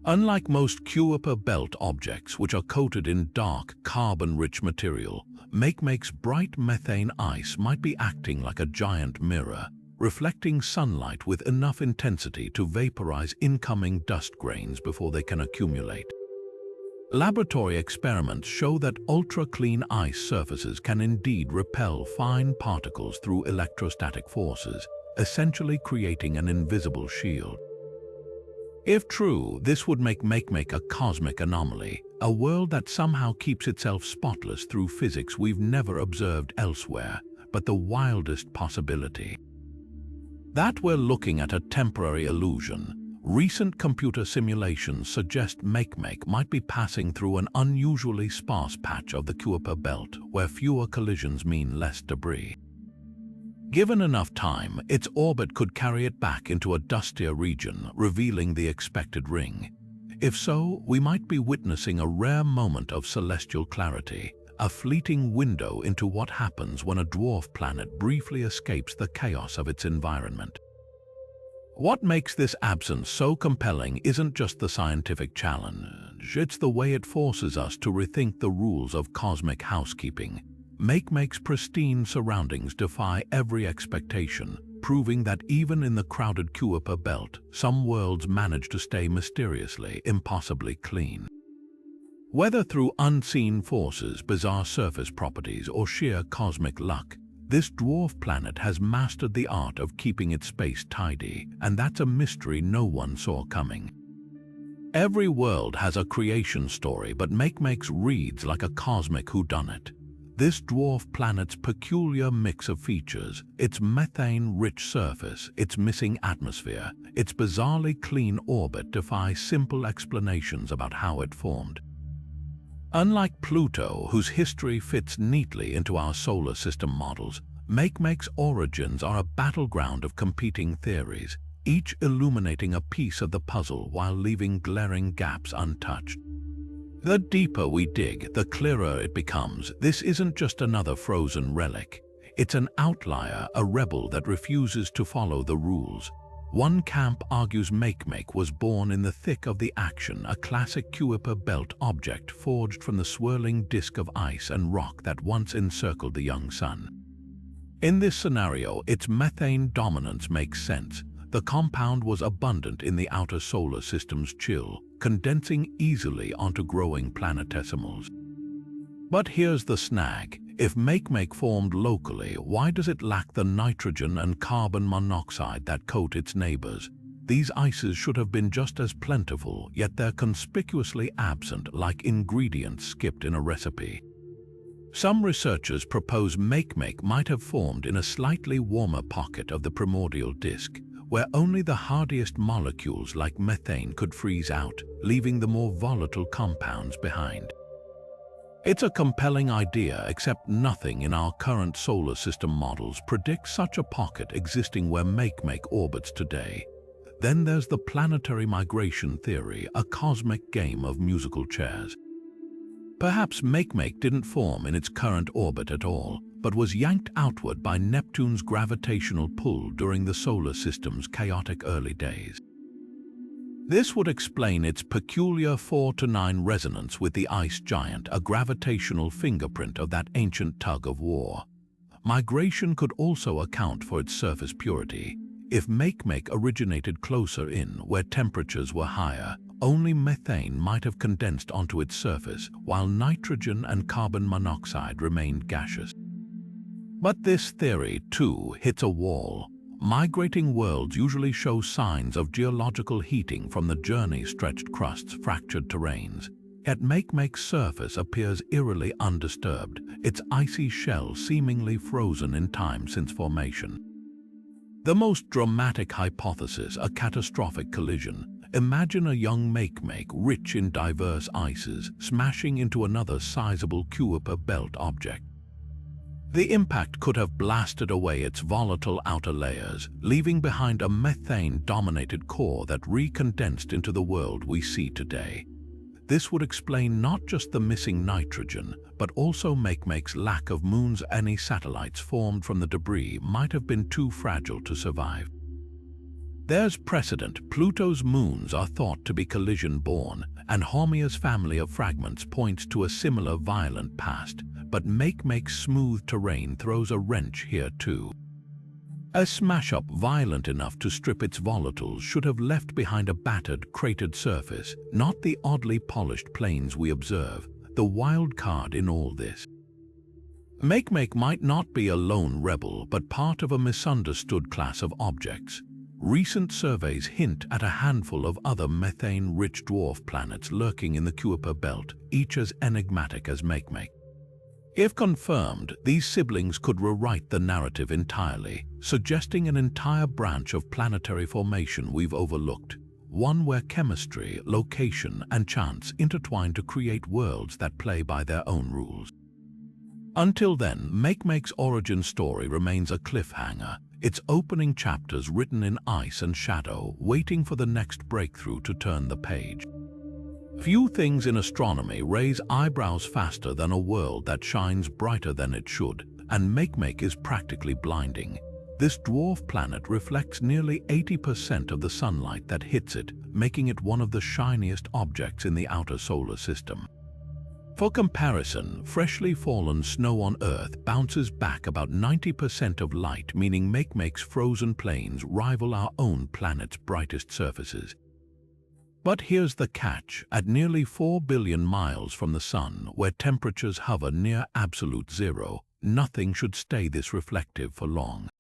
Unlike most Kuiper Belt objects, which are coated in dark, carbon-rich material, Makemake's bright methane ice might be acting like a giant mirror, reflecting sunlight with enough intensity to vaporize incoming dust grains before they can accumulate. Laboratory experiments show that ultra-clean ice surfaces can indeed repel fine particles through electrostatic forces, essentially creating an invisible shield. If true, this would make Makemake a cosmic anomaly, a world that somehow keeps itself spotless through physics we've never observed elsewhere. But the wildest possibility: That we're looking at a temporary illusion. Recent computer simulations suggest Makemake might be passing through an unusually sparse patch of the Kuiper Belt, where fewer collisions mean less debris. Given enough time, its orbit could carry it back into a dustier region, revealing the expected ring. If so, we might be witnessing a rare moment of celestial clarity, a fleeting window into what happens when a dwarf planet briefly escapes the chaos of its environment. What makes this absence so compelling isn't just the scientific challenge, it's the way it forces us to rethink the rules of cosmic housekeeping. Makemake's pristine surroundings defy every expectation, proving that even in the crowded Kuiper Belt, some worlds manage to stay mysteriously, impossibly clean. Whether through unseen forces, bizarre surface properties, or sheer cosmic luck, this dwarf planet has mastered the art of keeping its space tidy, and that's a mystery no one saw coming. Every world has a creation story, but Makemake's reads like a cosmic whodunit. This dwarf planet's peculiar mix of features, its methane-rich surface, its missing atmosphere, its bizarrely clean orbit defy simple explanations about how it formed. Unlike Pluto, whose history fits neatly into our solar system models, Makemake's origins are a battleground of competing theories, each illuminating a piece of the puzzle while leaving glaring gaps untouched. The deeper we dig, the clearer it becomes. This isn't just another frozen relic. It's an outlier, a rebel that refuses to follow the rules. One camp argues Makemake was born in the thick of the action, a classic Kuiper Belt object forged from the swirling disk of ice and rock that once encircled the young sun. In this scenario, its methane dominance makes sense. The compound was abundant in the outer solar system's chill, condensing easily onto growing planetesimals. But here's the snag. If Makemake formed locally, why does it lack the nitrogen and carbon monoxide that coat its neighbors? These ices should have been just as plentiful, yet they're conspicuously absent, like ingredients skipped in a recipe. Some researchers propose Makemake might have formed in a slightly warmer pocket of the primordial disk, where only the hardiest molecules like methane could freeze out, leaving the more volatile compounds behind. It's a compelling idea, except nothing in our current solar system models predicts such a pocket existing where Makemake orbits today. Then there's the planetary migration theory, a cosmic game of musical chairs. Perhaps Makemake didn't form in its current orbit at all, but was yanked outward by Neptune's gravitational pull during the solar system's chaotic early days. This would explain its peculiar 4-to-9 resonance with the ice giant, a gravitational fingerprint of that ancient tug of war. Migration could also account for its surface purity. If Makemake originated closer in, where temperatures were higher, only methane might have condensed onto its surface, while nitrogen and carbon monoxide remained gaseous. But this theory, too, hits a wall. Migrating worlds usually show signs of geological heating from the journey-stretched crusts, fractured terrains. Yet Makemake's surface appears eerily undisturbed, its icy shell seemingly frozen in time since formation. The most dramatic hypothesis, a catastrophic collision. Imagine a young Makemake, rich in diverse ices, smashing into another sizable Kuiper Belt object. The impact could have blasted away its volatile outer layers, leaving behind a methane-dominated core that recondensed into the world we see today. This would explain not just the missing nitrogen, but also Makemake's lack of moons. Any satellites formed from the debris might have been too fragile to survive. There's precedent. Pluto's moons are thought to be collision-born, and Haumea's family of fragments points to a similar violent past, but Makemake's smooth terrain throws a wrench here too. A smash-up violent enough to strip its volatiles should have left behind a battered, cratered surface, not the oddly polished plains we observe, the wild card in all this. Makemake might not be a lone rebel, but part of a misunderstood class of objects. Recent surveys hint at a handful of other methane-rich dwarf planets lurking in the Kuiper Belt, each as enigmatic as Makemake. If confirmed, these siblings could rewrite the narrative entirely, suggesting an entire branch of planetary formation we've overlooked, one where chemistry, location, and chance intertwine to create worlds that play by their own rules. Until then, Makemake's origin story remains a cliffhanger, its opening chapters written in ice and shadow, waiting for the next breakthrough to turn the page. Few things in astronomy raise eyebrows faster than a world that shines brighter than it should, and Makemake is practically blinding. This dwarf planet reflects nearly 80% of the sunlight that hits it, making it one of the shiniest objects in the outer solar system. For comparison, freshly fallen snow on Earth bounces back about 90% of light, meaning Makemake's frozen plains rival our own planet's brightest surfaces. But here's the catch: at nearly 4 billion miles from the Sun, where temperatures hover near absolute zero, nothing should stay this reflective for long.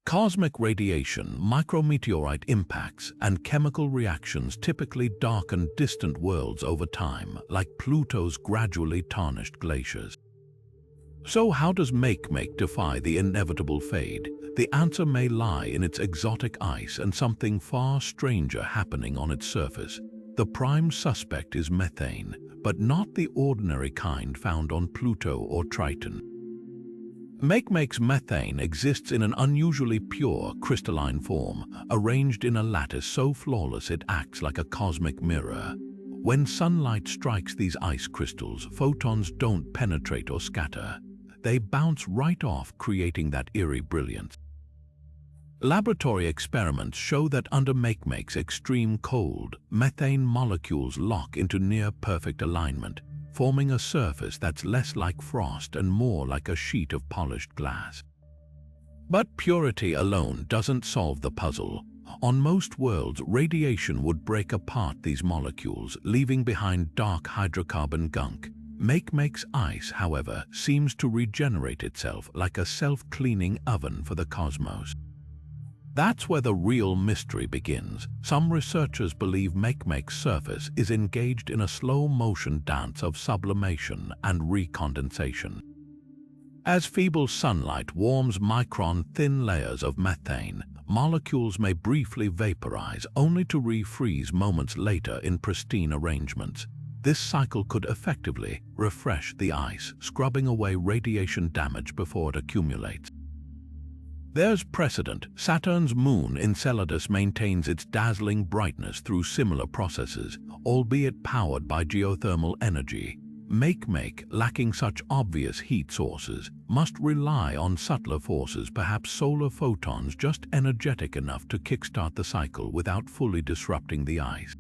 Cosmic radiation, micrometeorite impacts, and chemical reactions typically darken distant worlds over time, like Pluto's gradually tarnished glaciers. So how does Makemake defy the inevitable fade? The answer may lie in its exotic ice and something far stranger happening on its surface. The prime suspect is methane, but not the ordinary kind found on Pluto or Triton. Makemake's methane exists in an unusually pure, crystalline form, arranged in a lattice so flawless it acts like a cosmic mirror. When sunlight strikes these ice crystals, photons don't penetrate or scatter. They bounce right off, creating that eerie brilliance. Laboratory experiments show that under Makemake's extreme cold, methane molecules lock into near-perfect alignment, forming a surface that's less like frost and more like a sheet of polished glass. But purity alone doesn't solve the puzzle. On most worlds, radiation would break apart these molecules, leaving behind dark hydrocarbon gunk. Makemake's ice, however, seems to regenerate itself like a self-cleaning oven for the cosmos. That's where the real mystery begins. Some researchers believe Makemake's surface is engaged in a slow-motion dance of sublimation and recondensation. As feeble sunlight warms micron-thin layers of methane, molecules may briefly vaporize only to refreeze moments later in pristine arrangements. This cycle could effectively refresh the ice, scrubbing away radiation damage before it accumulates. There's precedent. Saturn's moon Enceladus maintains its dazzling brightness through similar processes, albeit powered by geothermal energy. Makemake, lacking such obvious heat sources, must rely on subtler forces, perhaps solar photons just energetic enough to kickstart the cycle without fully disrupting the ice.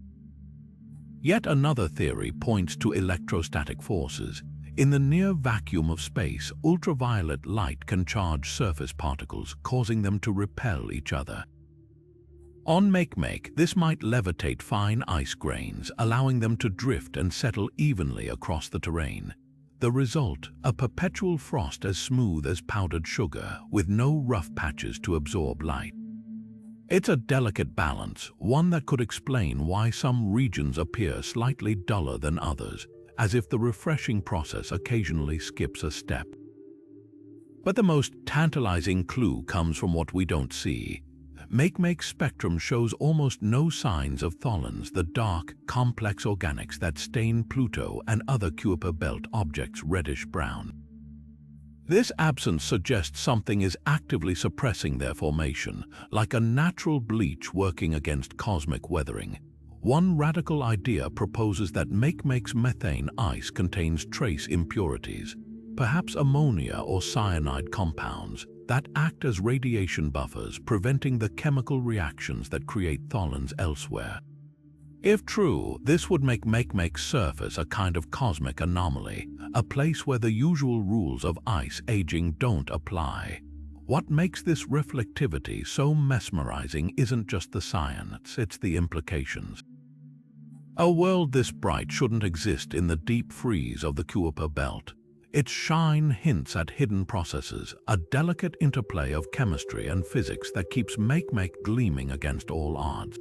Yet another theory points to electrostatic forces. In the near vacuum of space, ultraviolet light can charge surface particles, causing them to repel each other. On Makemake, this might levitate fine ice grains, allowing them to drift and settle evenly across the terrain. The result, a perpetual frost as smooth as powdered sugar, with no rough patches to absorb light. It's a delicate balance, one that could explain why some regions appear slightly duller than others, as if the refreshing process occasionally skips a step. But the most tantalizing clue comes from what we don't see. Makemake's spectrum shows almost no signs of tholins, the dark, complex organics that stain Pluto and other Kuiper Belt objects reddish-brown. This absence suggests something is actively suppressing their formation, like a natural bleach working against cosmic weathering. One radical idea proposes that Makemake's methane ice contains trace impurities, perhaps ammonia or cyanide compounds, that act as radiation buffers, preventing the chemical reactions that create tholins elsewhere. If true, this would make Makemake's surface a kind of cosmic anomaly, a place where the usual rules of ice aging don't apply. What makes this reflectivity so mesmerizing isn't just the science, it's the implications. A world this bright shouldn't exist in the deep freeze of the Kuiper Belt. Its shine hints at hidden processes, a delicate interplay of chemistry and physics that keeps Makemake gleaming against all odds.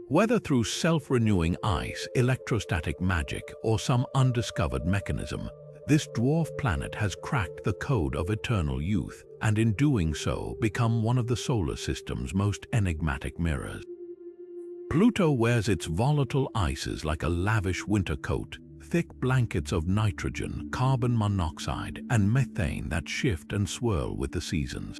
Whether through self-renewing ice, electrostatic magic, or some undiscovered mechanism, this dwarf planet has cracked the code of eternal youth, and in doing so become one of the solar system's most enigmatic mirrors. Pluto wears its volatile ices like a lavish winter coat, thick blankets of nitrogen, carbon monoxide, and methane that shift and swirl with the seasons.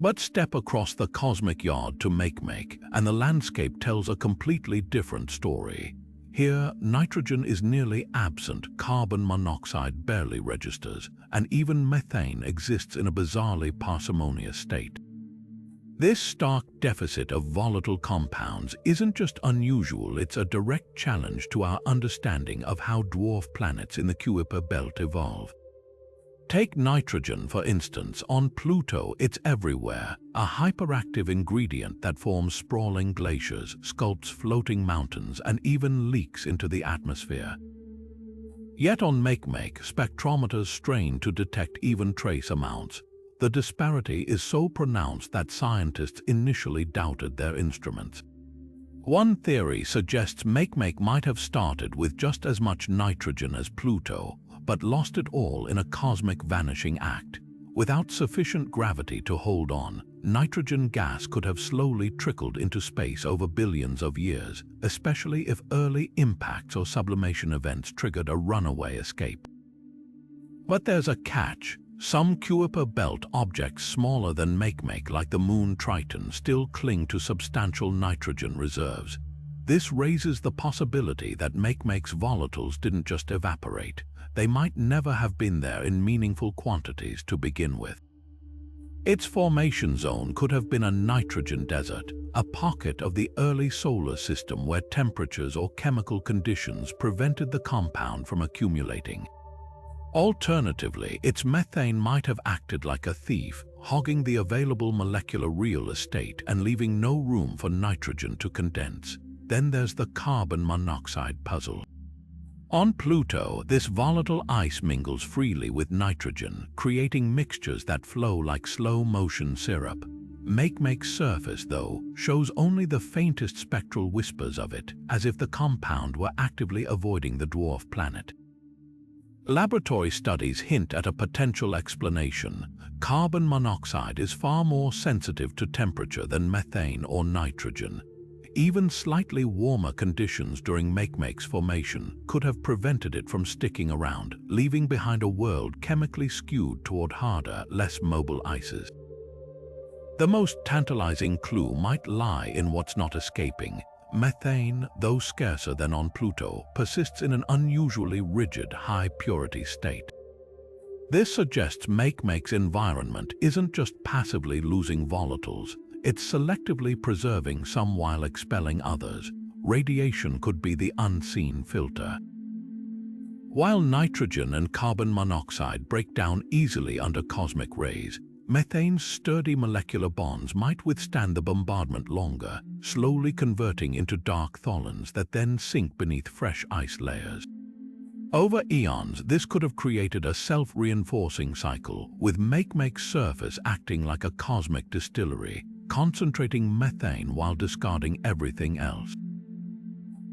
But step across the cosmic yard to Makemake, and the landscape tells a completely different story. Here, nitrogen is nearly absent, carbon monoxide barely registers, and even methane exists in a bizarrely parsimonious state. This stark deficit of volatile compounds isn't just unusual, it's a direct challenge to our understanding of how dwarf planets in the Kuiper Belt evolve. Take nitrogen, for instance. On Pluto, it's everywhere, a hyperactive ingredient that forms sprawling glaciers, sculpts floating mountains, and even leaks into the atmosphere. Yet on Makemake, spectrometers strain to detect even trace amounts. The disparity is so pronounced that scientists initially doubted their instruments. One theory suggests Makemake might have started with just as much nitrogen as Pluto, but lost it all in a cosmic vanishing act. Without sufficient gravity to hold on, nitrogen gas could have slowly trickled into space over billions of years, especially if early impacts or sublimation events triggered a runaway escape. But there's a catch. Some Kuiper Belt objects smaller than Makemake, like the moon Triton, still cling to substantial nitrogen reserves. This raises the possibility that Makemake's volatiles didn't just evaporate. They might never have been there in meaningful quantities to begin with. Its formation zone could have been a nitrogen desert, a pocket of the early solar system where temperatures or chemical conditions prevented the compound from accumulating. Alternatively, its methane might have acted like a thief, hogging the available molecular real estate and leaving no room for nitrogen to condense. Then there's the carbon monoxide puzzle. On Pluto, this volatile ice mingles freely with nitrogen, creating mixtures that flow like slow-motion syrup. Makemake's surface, though, shows only the faintest spectral whispers of it, as if the compound were actively avoiding the dwarf planet. Laboratory studies hint at a potential explanation. Carbon monoxide is far more sensitive to temperature than methane or nitrogen. Even slightly warmer conditions during Makemake's formation could have prevented it from sticking around, leaving behind a world chemically skewed toward harder, less mobile ices. The most tantalizing clue might lie in what's not escaping. Methane, though scarcer than on Pluto, persists in an unusually rigid, high-purity state. This suggests Makemake's environment isn't just passively losing volatiles, it's selectively preserving some while expelling others. Radiation could be the unseen filter. While nitrogen and carbon monoxide break down easily under cosmic rays, methane's sturdy molecular bonds might withstand the bombardment longer, slowly converting into dark tholins that then sink beneath fresh ice layers. Over eons, this could have created a self-reinforcing cycle, with Makemake's surface acting like a cosmic distillery, concentrating methane while discarding everything else.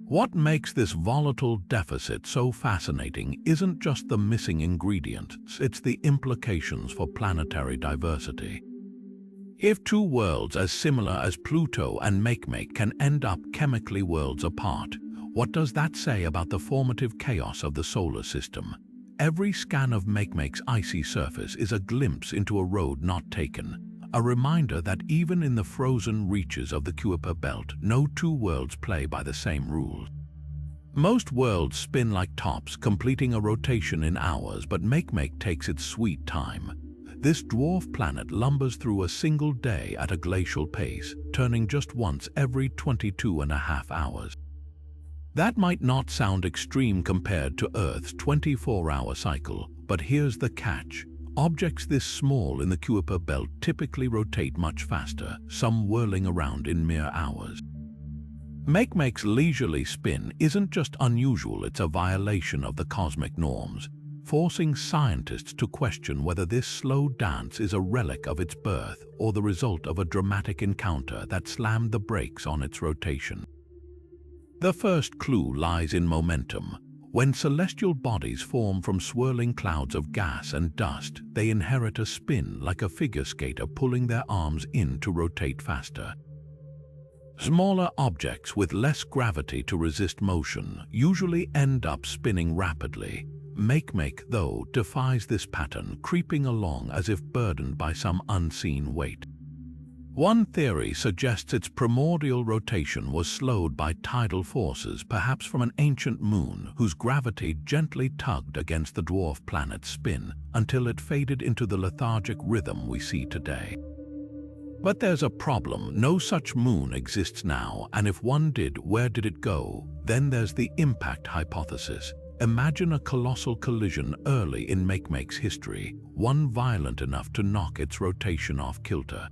What makes this volatile deficit so fascinating isn't just the missing ingredients, it's the implications for planetary diversity. If two worlds as similar as Pluto and Makemake can end up chemically worlds apart, what does that say about the formative chaos of the solar system? Every scan of Makemake's icy surface is a glimpse into a road not taken, a reminder that even in the frozen reaches of the Kuiper Belt, no two worlds play by the same rules. Most worlds spin like tops, completing a rotation in hours, but Makemake takes its sweet time. This dwarf planet lumbers through a single day at a glacial pace, turning just once every 22.5 hours. That might not sound extreme compared to Earth's 24-hour cycle, but here's the catch. Objects this small in the Kuiper Belt typically rotate much faster, some whirling around in mere hours. Makemake's leisurely spin isn't just unusual, it's a violation of the cosmic norms, forcing scientists to question whether this slow dance is a relic of its birth or the result of a dramatic encounter that slammed the brakes on its rotation. The first clue lies in momentum. When celestial bodies form from swirling clouds of gas and dust, they inherit a spin like a figure skater pulling their arms in to rotate faster. Smaller objects with less gravity to resist motion usually end up spinning rapidly. Makemake, though, defies this pattern, creeping along as if burdened by some unseen weight. One theory suggests its primordial rotation was slowed by tidal forces, perhaps from an ancient moon whose gravity gently tugged against the dwarf planet's spin until it faded into the lethargic rhythm we see today. But there's a problem. No such moon exists now, and if one did, where did it go? Then there's the impact hypothesis. Imagine a colossal collision early in Makemake's history, one violent enough to knock its rotation off kilter.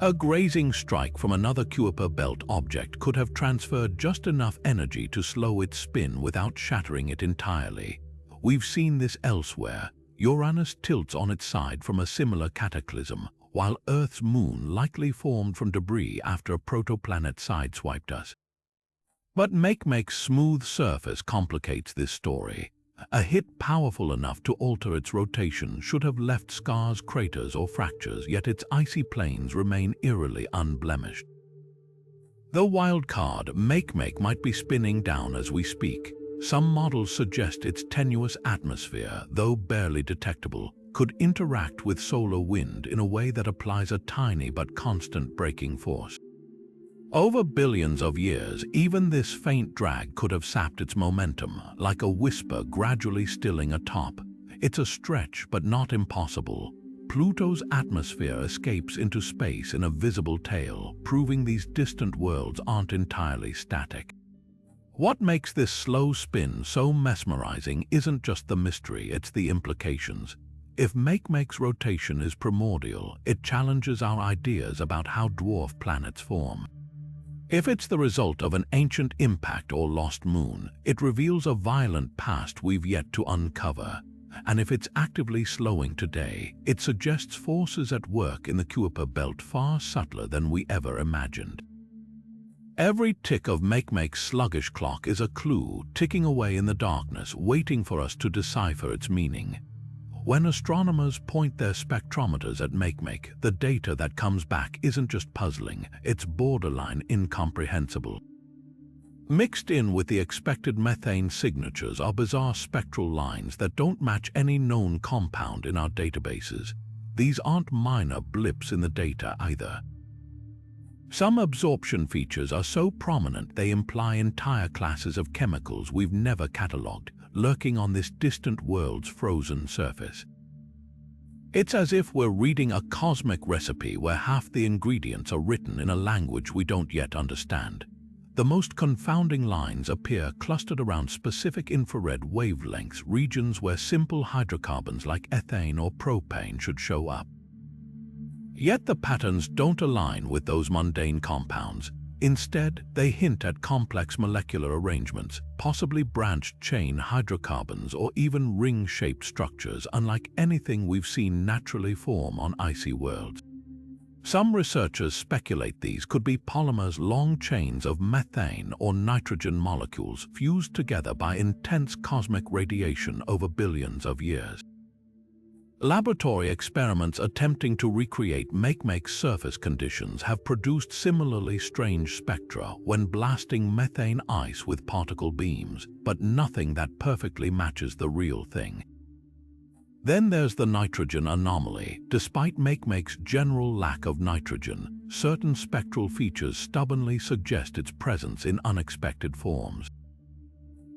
A grazing strike from another Kuiper Belt object could have transferred just enough energy to slow its spin without shattering it entirely. We've seen this elsewhere. Uranus tilts on its side from a similar cataclysm, while Earth's moon likely formed from debris after a protoplanet sideswiped us. But Makemake's smooth surface complicates this story. A hit powerful enough to alter its rotation should have left scars, craters, or fractures, yet its icy plains remain eerily unblemished. The wild card, Makemake might be spinning down as we speak. Some models suggest its tenuous atmosphere, though barely detectable, could interact with solar wind in a way that applies a tiny but constant braking force. Over billions of years, even this faint drag could have sapped its momentum, like a whisper gradually stilling atop. It's a stretch, but not impossible. Pluto's atmosphere escapes into space in a visible tail, proving these distant worlds aren't entirely static. What makes this slow spin so mesmerizing isn't just the mystery, it's the implications. If Makemake's rotation is primordial, it challenges our ideas about how dwarf planets form. If it's the result of an ancient impact or lost moon, it reveals a violent past we've yet to uncover. And if it's actively slowing today, it suggests forces at work in the Kuiper Belt far subtler than we ever imagined. Every tick of Makemake's sluggish clock is a clue ticking away in the darkness, waiting for us to decipher its meaning. When astronomers point their spectrometers at Makemake, the data that comes back isn't just puzzling, it's borderline incomprehensible. Mixed in with the expected methane signatures are bizarre spectral lines that don't match any known compound in our databases. These aren't minor blips in the data either. Some absorption features are so prominent they imply entire classes of chemicals we've never catalogued, lurking on this distant world's frozen surface. It's as if we're reading a cosmic recipe where half the ingredients are written in a language we don't yet understand. The most confounding lines appear clustered around specific infrared wavelengths, regions where simple hydrocarbons like ethane or propane should show up. Yet the patterns don't align with those mundane compounds. Instead, they hint at complex molecular arrangements, possibly branched-chain hydrocarbons or even ring-shaped structures unlike anything we've seen naturally form on icy worlds. Some researchers speculate these could be polymers, long chains of methane or nitrogen molecules fused together by intense cosmic radiation over billions of years. Laboratory experiments attempting to recreate Makemake's surface conditions have produced similarly strange spectra when blasting methane ice with particle beams, but nothing that perfectly matches the real thing. Then there's the nitrogen anomaly. Despite Makemake's general lack of nitrogen, certain spectral features stubbornly suggest its presence in unexpected forms.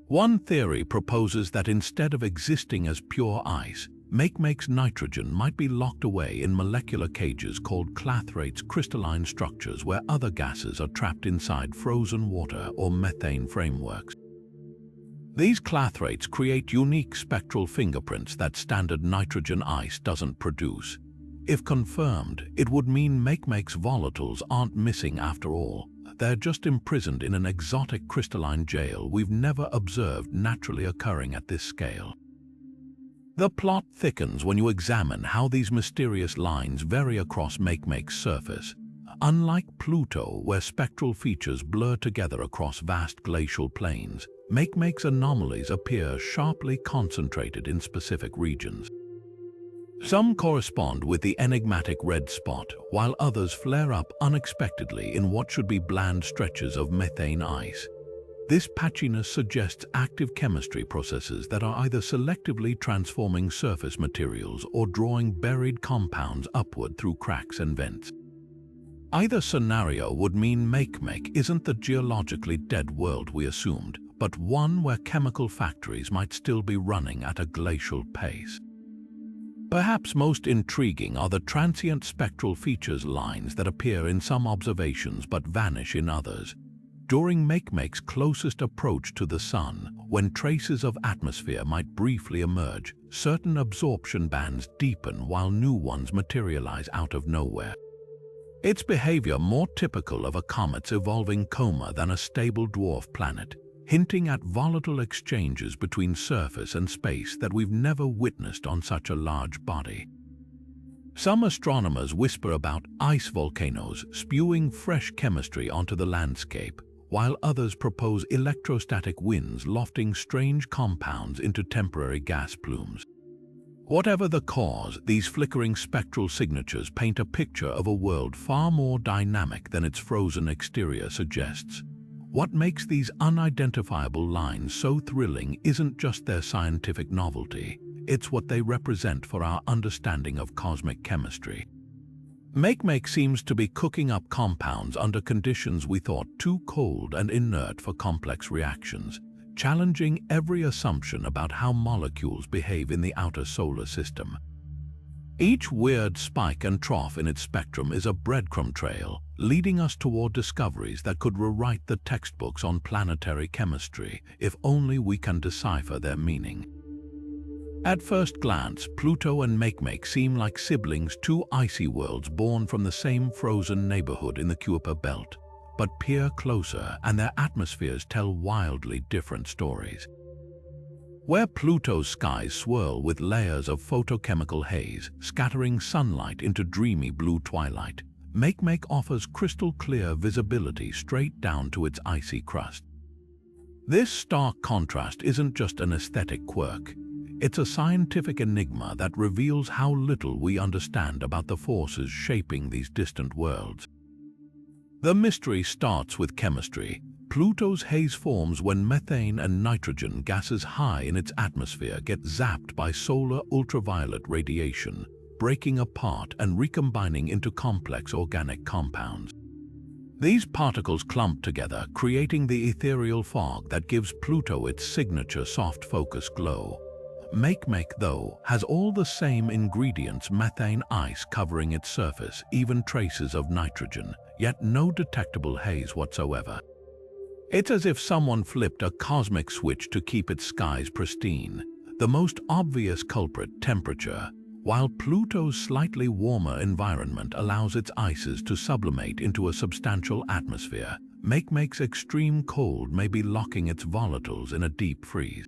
One theory proposes that instead of existing as pure ice, Makemake's nitrogen might be locked away in molecular cages called clathrates, crystalline structures where other gases are trapped inside frozen water or methane frameworks. These clathrates create unique spectral fingerprints that standard nitrogen ice doesn't produce. If confirmed, it would mean Makemake's volatiles aren't missing after all. They're just imprisoned in an exotic crystalline jail we've never observed naturally occurring at this scale. The plot thickens when you examine how these mysterious lines vary across Makemake's surface. Unlike Pluto, where spectral features blur together across vast glacial plains, Makemake's anomalies appear sharply concentrated in specific regions. Some correspond with the enigmatic red spot, while others flare up unexpectedly in what should be bland stretches of methane ice. This patchiness suggests active chemistry processes that are either selectively transforming surface materials or drawing buried compounds upward through cracks and vents. Either scenario would mean Makemake isn't the geologically dead world we assumed, but one where chemical factories might still be running at a glacial pace. Perhaps most intriguing are the transient spectral features lines that appear in some observations but vanish in others. During Makemake's closest approach to the Sun, when traces of atmosphere might briefly emerge, certain absorption bands deepen while new ones materialize out of nowhere. Its behavior more typical of a comet's evolving coma than a stable dwarf planet, hinting at volatile exchanges between surface and space that we've never witnessed on such a large body. Some astronomers whisper about ice volcanoes spewing fresh chemistry onto the landscape, while others propose electrostatic winds lofting strange compounds into temporary gas plumes. Whatever the cause, these flickering spectral signatures paint a picture of a world far more dynamic than its frozen exterior suggests. What makes these unidentifiable lines so thrilling isn't just their scientific novelty, it's what they represent for our understanding of cosmic chemistry. Makemake seems to be cooking up compounds under conditions we thought too cold and inert for complex reactions, challenging every assumption about how molecules behave in the outer solar system. Each weird spike and trough in its spectrum is a breadcrumb trail, leading us toward discoveries that could rewrite the textbooks on planetary chemistry, if only we can decipher their meaning. At first glance, Pluto and Makemake seem like siblings, two icy worlds born from the same frozen neighborhood in the Kuiper Belt. But peer closer and their atmospheres tell wildly different stories. Where Pluto's skies swirl with layers of photochemical haze, scattering sunlight into dreamy blue twilight, Makemake offers crystal-clear visibility straight down to its icy crust. This stark contrast isn't just an aesthetic quirk. It's a scientific enigma that reveals how little we understand about the forces shaping these distant worlds. The mystery starts with chemistry. Pluto's haze forms when methane and nitrogen gases high in its atmosphere get zapped by solar ultraviolet radiation, breaking apart and recombining into complex organic compounds. These particles clump together, creating the ethereal fog that gives Pluto its signature soft focus glow. Makemake, though, has all the same ingredients: methane ice covering its surface, even traces of nitrogen, yet no detectable haze whatsoever. It's as if someone flipped a cosmic switch to keep its skies pristine. The most obvious culprit, temperature. While Pluto's slightly warmer environment allows its ices to sublimate into a substantial atmosphere, Makemake's extreme cold may be locking its volatiles in a deep freeze.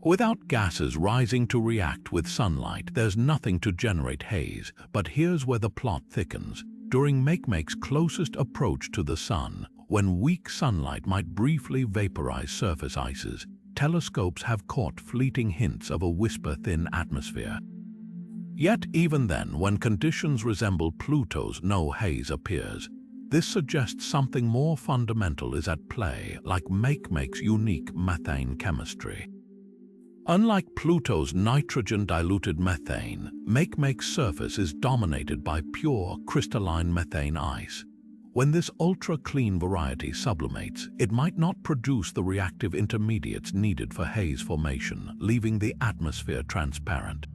Without gases rising to react with sunlight, there's nothing to generate haze, but here's where the plot thickens. During Makemake's closest approach to the Sun, when weak sunlight might briefly vaporize surface ices, telescopes have caught fleeting hints of a whisper-thin atmosphere. Yet even then, when conditions resemble Pluto's, no haze appears. This suggests something more fundamental is at play, like Makemake's unique methane chemistry. Unlike Pluto's nitrogen-diluted methane, Makemake's surface is dominated by pure, crystalline methane ice. When this ultra-clean variety sublimates, it might not produce the reactive intermediates needed for haze formation, leaving the atmosphere transparent.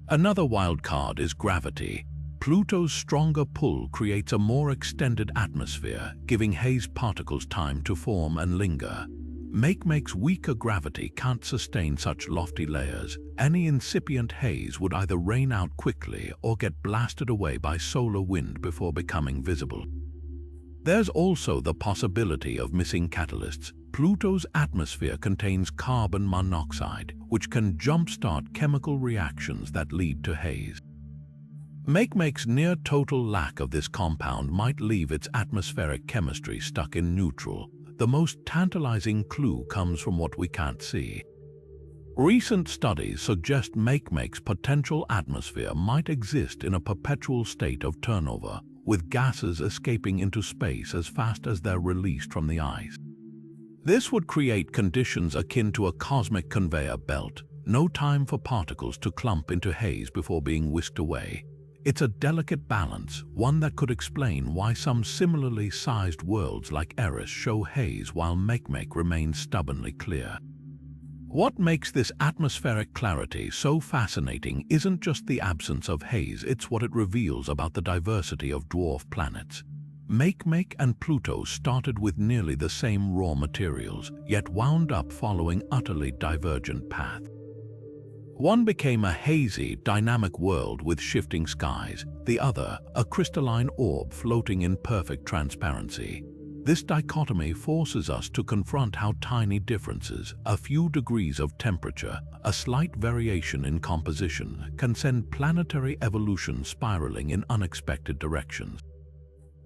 Another wild card is gravity. Pluto's stronger pull creates a more extended atmosphere, giving haze particles time to form and linger. Makemake's weaker gravity can't sustain such lofty layers. Any incipient haze would either rain out quickly or get blasted away by solar wind before becoming visible. There's also the possibility of missing catalysts. Pluto's atmosphere contains carbon monoxide, which can jumpstart chemical reactions that lead to haze. Makemake's near-total lack of this compound might leave its atmospheric chemistry stuck in neutral. the most tantalizing clue comes from what we can't see. Recent studies suggest Makemake's potential atmosphere might exist in a perpetual state of turnover, with gases escaping into space as fast as they're released from the ice. This would create conditions akin to a cosmic conveyor belt, no time for particles to clump into haze before being whisked away. It's a delicate balance, one that could explain why some similarly sized worlds like Eris show haze while Makemake remains stubbornly clear. What makes this atmospheric clarity so fascinating isn't just the absence of haze, it's what it reveals about the diversity of dwarf planets. Makemake and Pluto started with nearly the same raw materials, yet wound up following utterly divergent paths. One became a hazy, dynamic world with shifting skies, the other a crystalline orb floating in perfect transparency. This dichotomy forces us to confront how tiny differences, a few degrees of temperature, a slight variation in composition, can send planetary evolution spiraling in unexpected directions.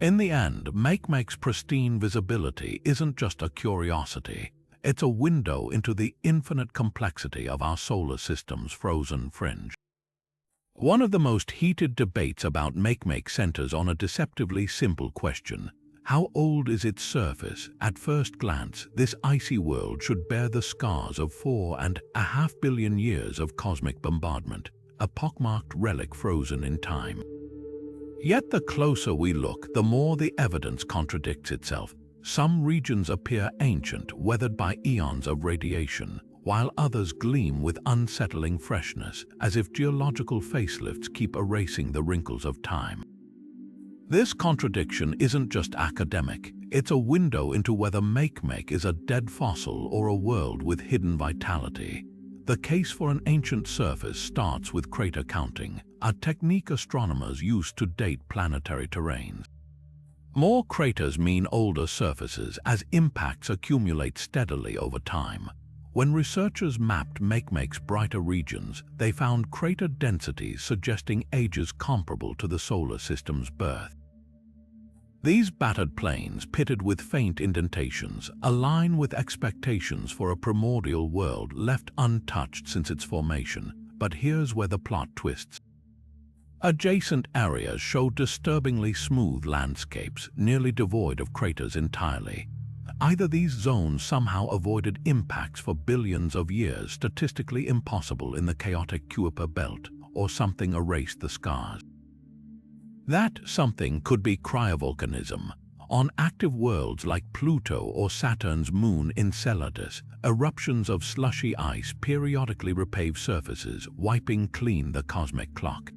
In the end, Makemake's pristine visibility isn't just a curiosity, it's a window into the infinite complexity of our solar system's frozen fringe. One of the most heated debates about Makemake centers on a deceptively simple question: how old is its surface? At first glance, this icy world should bear the scars of 4.5 billion years of cosmic bombardment, a pockmarked relic frozen in time. Yet the closer we look, the more the evidence contradicts itself. Some regions appear ancient, weathered by eons of radiation, while others gleam with unsettling freshness, as if geological facelifts keep erasing the wrinkles of time. This contradiction isn't just academic, it's a window into whether Makemake is a dead fossil or a world with hidden vitality. The case for an ancient surface starts with crater counting, a technique astronomers use to date planetary terrains. More craters mean older surfaces, as impacts accumulate steadily over time. When researchers mapped Makemake's brighter regions, they found crater densities suggesting ages comparable to the solar system's birth. These battered plains, pitted with faint indentations, align with expectations for a primordial world left untouched since its formation. But here's where the plot twists. Adjacent areas show disturbingly smooth landscapes, nearly devoid of craters entirely. Either these zones somehow avoided impacts for billions of years, statistically impossible in the chaotic Kuiper Belt, or something erased the scars. That something could be cryovolcanism. On active worlds like Pluto or Saturn's moon Enceladus, eruptions of slushy ice periodically repave surfaces, wiping clean the cosmic clock.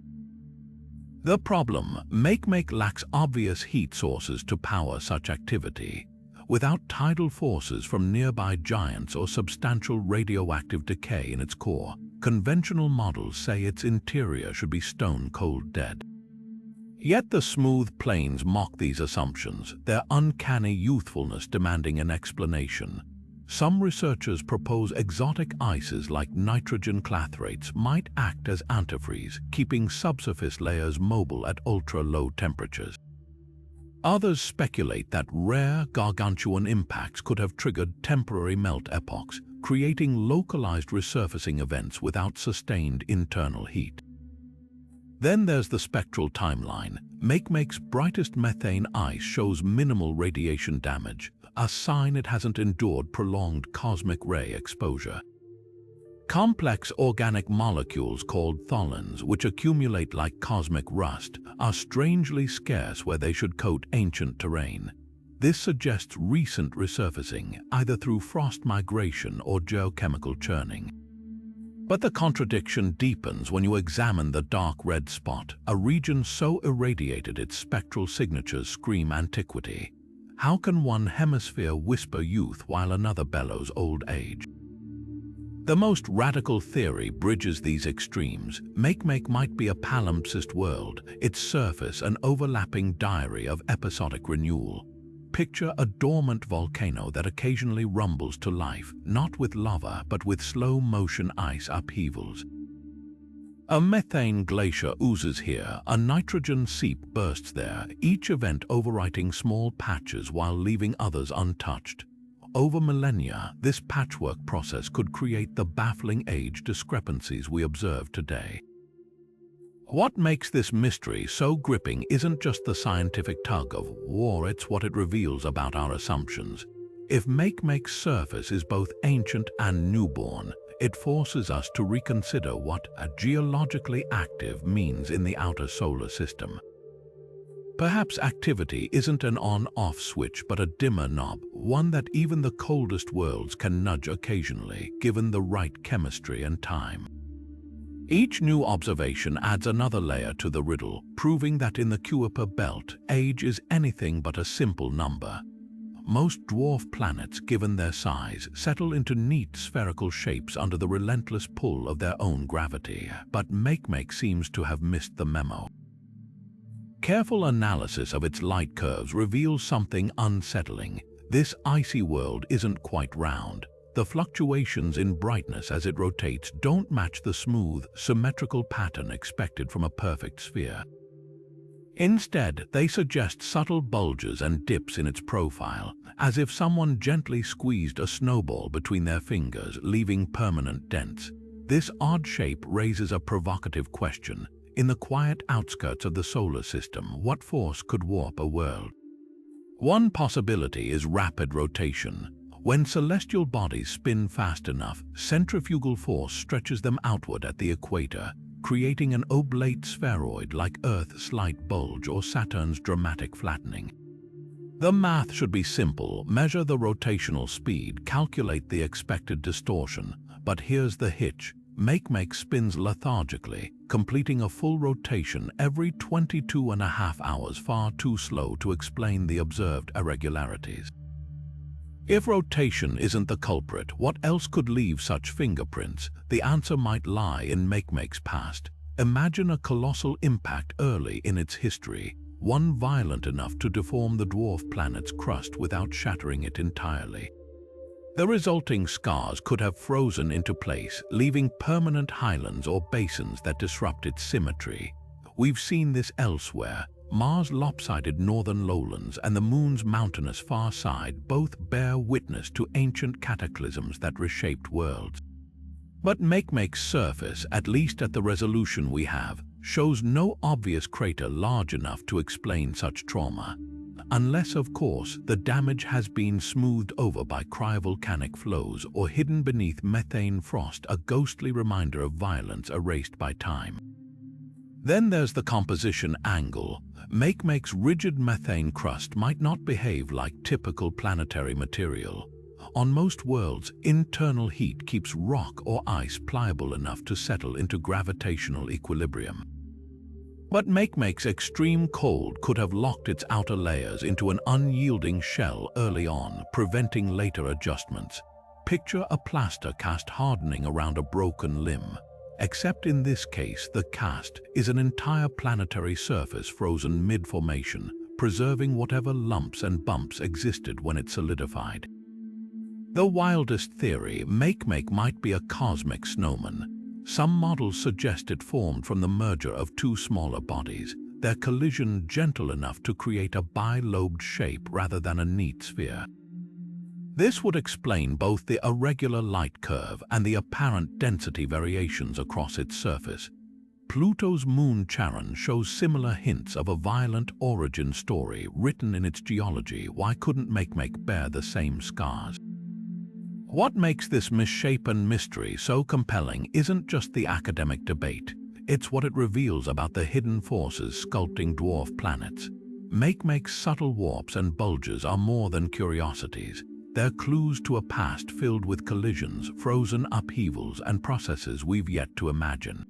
The problem: Makemake lacks obvious heat sources to power such activity. Without tidal forces from nearby giants or substantial radioactive decay in its core, conventional models say its interior should be stone-cold dead. Yet the smooth plains mock these assumptions, their uncanny youthfulness demanding an explanation. Some researchers propose exotic ices like nitrogen clathrates might act as antifreeze, keeping subsurface layers mobile at ultra-low temperatures. Others speculate that rare, gargantuan impacts could have triggered temporary melt epochs, creating localized resurfacing events without sustained internal heat. Then there's the spectral timeline. Makemake's brightest methane ice shows minimal radiation damage, a sign it hasn't endured prolonged cosmic ray exposure. Complex organic molecules called tholins, which accumulate like cosmic rust, are strangely scarce where they should coat ancient terrain. This suggests recent resurfacing, either through frost migration or geochemical churning. But the contradiction deepens when you examine the dark red spot, a region so irradiated its spectral signatures scream antiquity. How can one hemisphere whisper youth while another bellows old age? The most radical theory bridges these extremes. Makemake might be a palimpsest world, its surface an overlapping diary of episodic renewal. Picture a dormant volcano that occasionally rumbles to life, not with lava but with slow-motion ice upheavals. A methane glacier oozes here, a nitrogen seep bursts there, each event overwriting small patches while leaving others untouched. Over millennia, this patchwork process could create the baffling age discrepancies we observe today. What makes this mystery so gripping isn't just the scientific tug of war, it's what it reveals about our assumptions. If Makemake's surface is both ancient and newborn, it forces us to reconsider what a geologically active means in the outer solar system. Perhaps activity isn't an on-off switch but a dimmer knob, one that even the coldest worlds can nudge occasionally, given the right chemistry and time. Each new observation adds another layer to the riddle, proving that in the Kuiper Belt, age is anything but a simple number. Most dwarf planets, given their size, settle into neat spherical shapes under the relentless pull of their own gravity, but Makemake seems to have missed the memo. Careful analysis of its light curves reveals something unsettling. This icy world isn't quite round. The fluctuations in brightness as it rotates don't match the smooth, symmetrical pattern expected from a perfect sphere. Instead, they suggest subtle bulges and dips in its profile, as if someone gently squeezed a snowball between their fingers, leaving permanent dents. This odd shape raises a provocative question. In the quiet outskirts of the solar system, what force could warp a world? One possibility is rapid rotation. When celestial bodies spin fast enough, centrifugal force stretches them outward at the equator, creating an oblate spheroid like Earth's slight bulge or Saturn's dramatic flattening. The math should be simple: measure the rotational speed, calculate the expected distortion. But here's the hitch. Makemake spins lethargically, completing a full rotation every 22.5 hours, far too slow to explain the observed irregularities. If rotation isn't the culprit, what else could leave such fingerprints? The answer might lie in Makemake's past. Imagine a colossal impact early in its history, one violent enough to deform the dwarf planet's crust without shattering it entirely. The resulting scars could have frozen into place, leaving permanent highlands or basins that disrupt its symmetry. We've seen this elsewhere. Mars' lopsided northern lowlands and the Moon's mountainous far side both bear witness to ancient cataclysms that reshaped worlds. But Makemake's surface, at least at the resolution we have, shows no obvious crater large enough to explain such trauma. Unless, of course, the damage has been smoothed over by cryovolcanic flows or hidden beneath methane frost, a ghostly reminder of violence erased by time. Then there's the composition angle. Makemake's rigid methane crust might not behave like typical planetary material. On most worlds, internal heat keeps rock or ice pliable enough to settle into gravitational equilibrium. But Makemake's extreme cold could have locked its outer layers into an unyielding shell early on, preventing later adjustments. Picture a plaster cast hardening around a broken limb. Except in this case, the cast is an entire planetary surface frozen mid-formation, preserving whatever lumps and bumps existed when it solidified. The wildest theory, Makemake might be a cosmic snowman. Some models suggest it formed from the merger of two smaller bodies, their collision gentle enough to create a bi-lobed shape rather than a neat sphere. This would explain both the irregular light curve and the apparent density variations across its surface. Pluto's moon Charon shows similar hints of a violent origin story written in its geology. Why couldn't Makemake bear the same scars? What makes this misshapen mystery so compelling isn't just the academic debate. It's what it reveals about the hidden forces sculpting dwarf planets. Makemake's subtle warps and bulges are more than curiosities. They're clues to a past filled with collisions, frozen upheavals, and processes we've yet to imagine.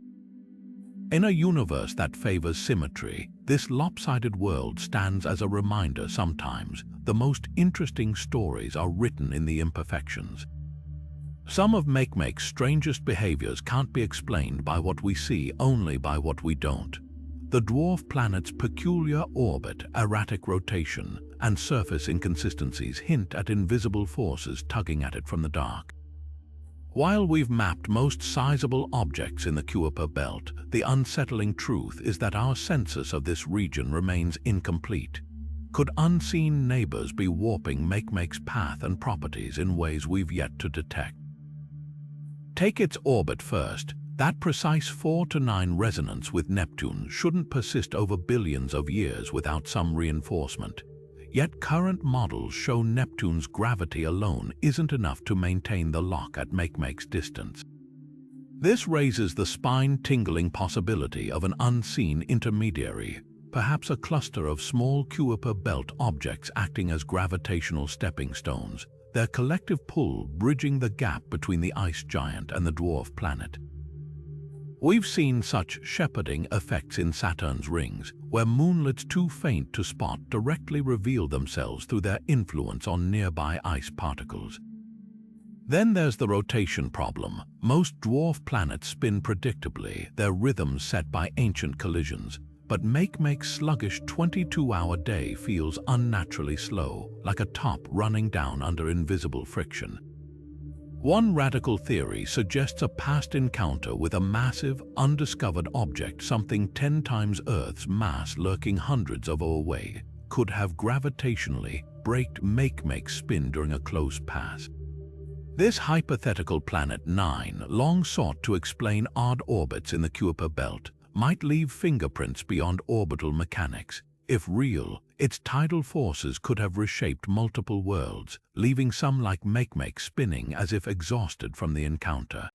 In a universe that favors symmetry, this lopsided world stands as a reminder sometimes the most interesting stories are written in the imperfections. Some of Makemake's strangest behaviors can't be explained by what we see, only by what we don't. The dwarf planet's peculiar orbit, erratic rotation, and surface inconsistencies hint at invisible forces tugging at it from the dark. While we've mapped most sizable objects in the Kuiper Belt, the unsettling truth is that our census of this region remains incomplete. Could unseen neighbors be warping Makemake's path and properties in ways we've yet to detect? Take its orbit first. That precise 4-9 resonance with Neptune shouldn't persist over billions of years without some reinforcement. Yet current models show Neptune's gravity alone isn't enough to maintain the lock at Makemake's distance. This raises the spine-tingling possibility of an unseen intermediary, perhaps a cluster of small Kuiper Belt objects acting as gravitational stepping stones, their collective pull bridging the gap between the ice giant and the dwarf planet. We've seen such shepherding effects in Saturn's rings, where moonlets too faint to spot directly reveal themselves through their influence on nearby ice particles. Then there's the rotation problem. Most dwarf planets spin predictably, their rhythms set by ancient collisions, but Makemake's sluggish 22-hour day feels unnaturally slow, like a top running down under invisible friction. One radical theory suggests a past encounter with a massive, undiscovered object, something 10 times Earth's mass lurking hundreds of away, could have gravitationally braked Makemake's spin during a close pass. This hypothetical Planet 9, long sought to explain odd orbits in the Kuiper Belt, might leave fingerprints beyond orbital mechanics. If real, its tidal forces could have reshaped multiple worlds, leaving some like Makemake spinning as if exhausted from the encounter.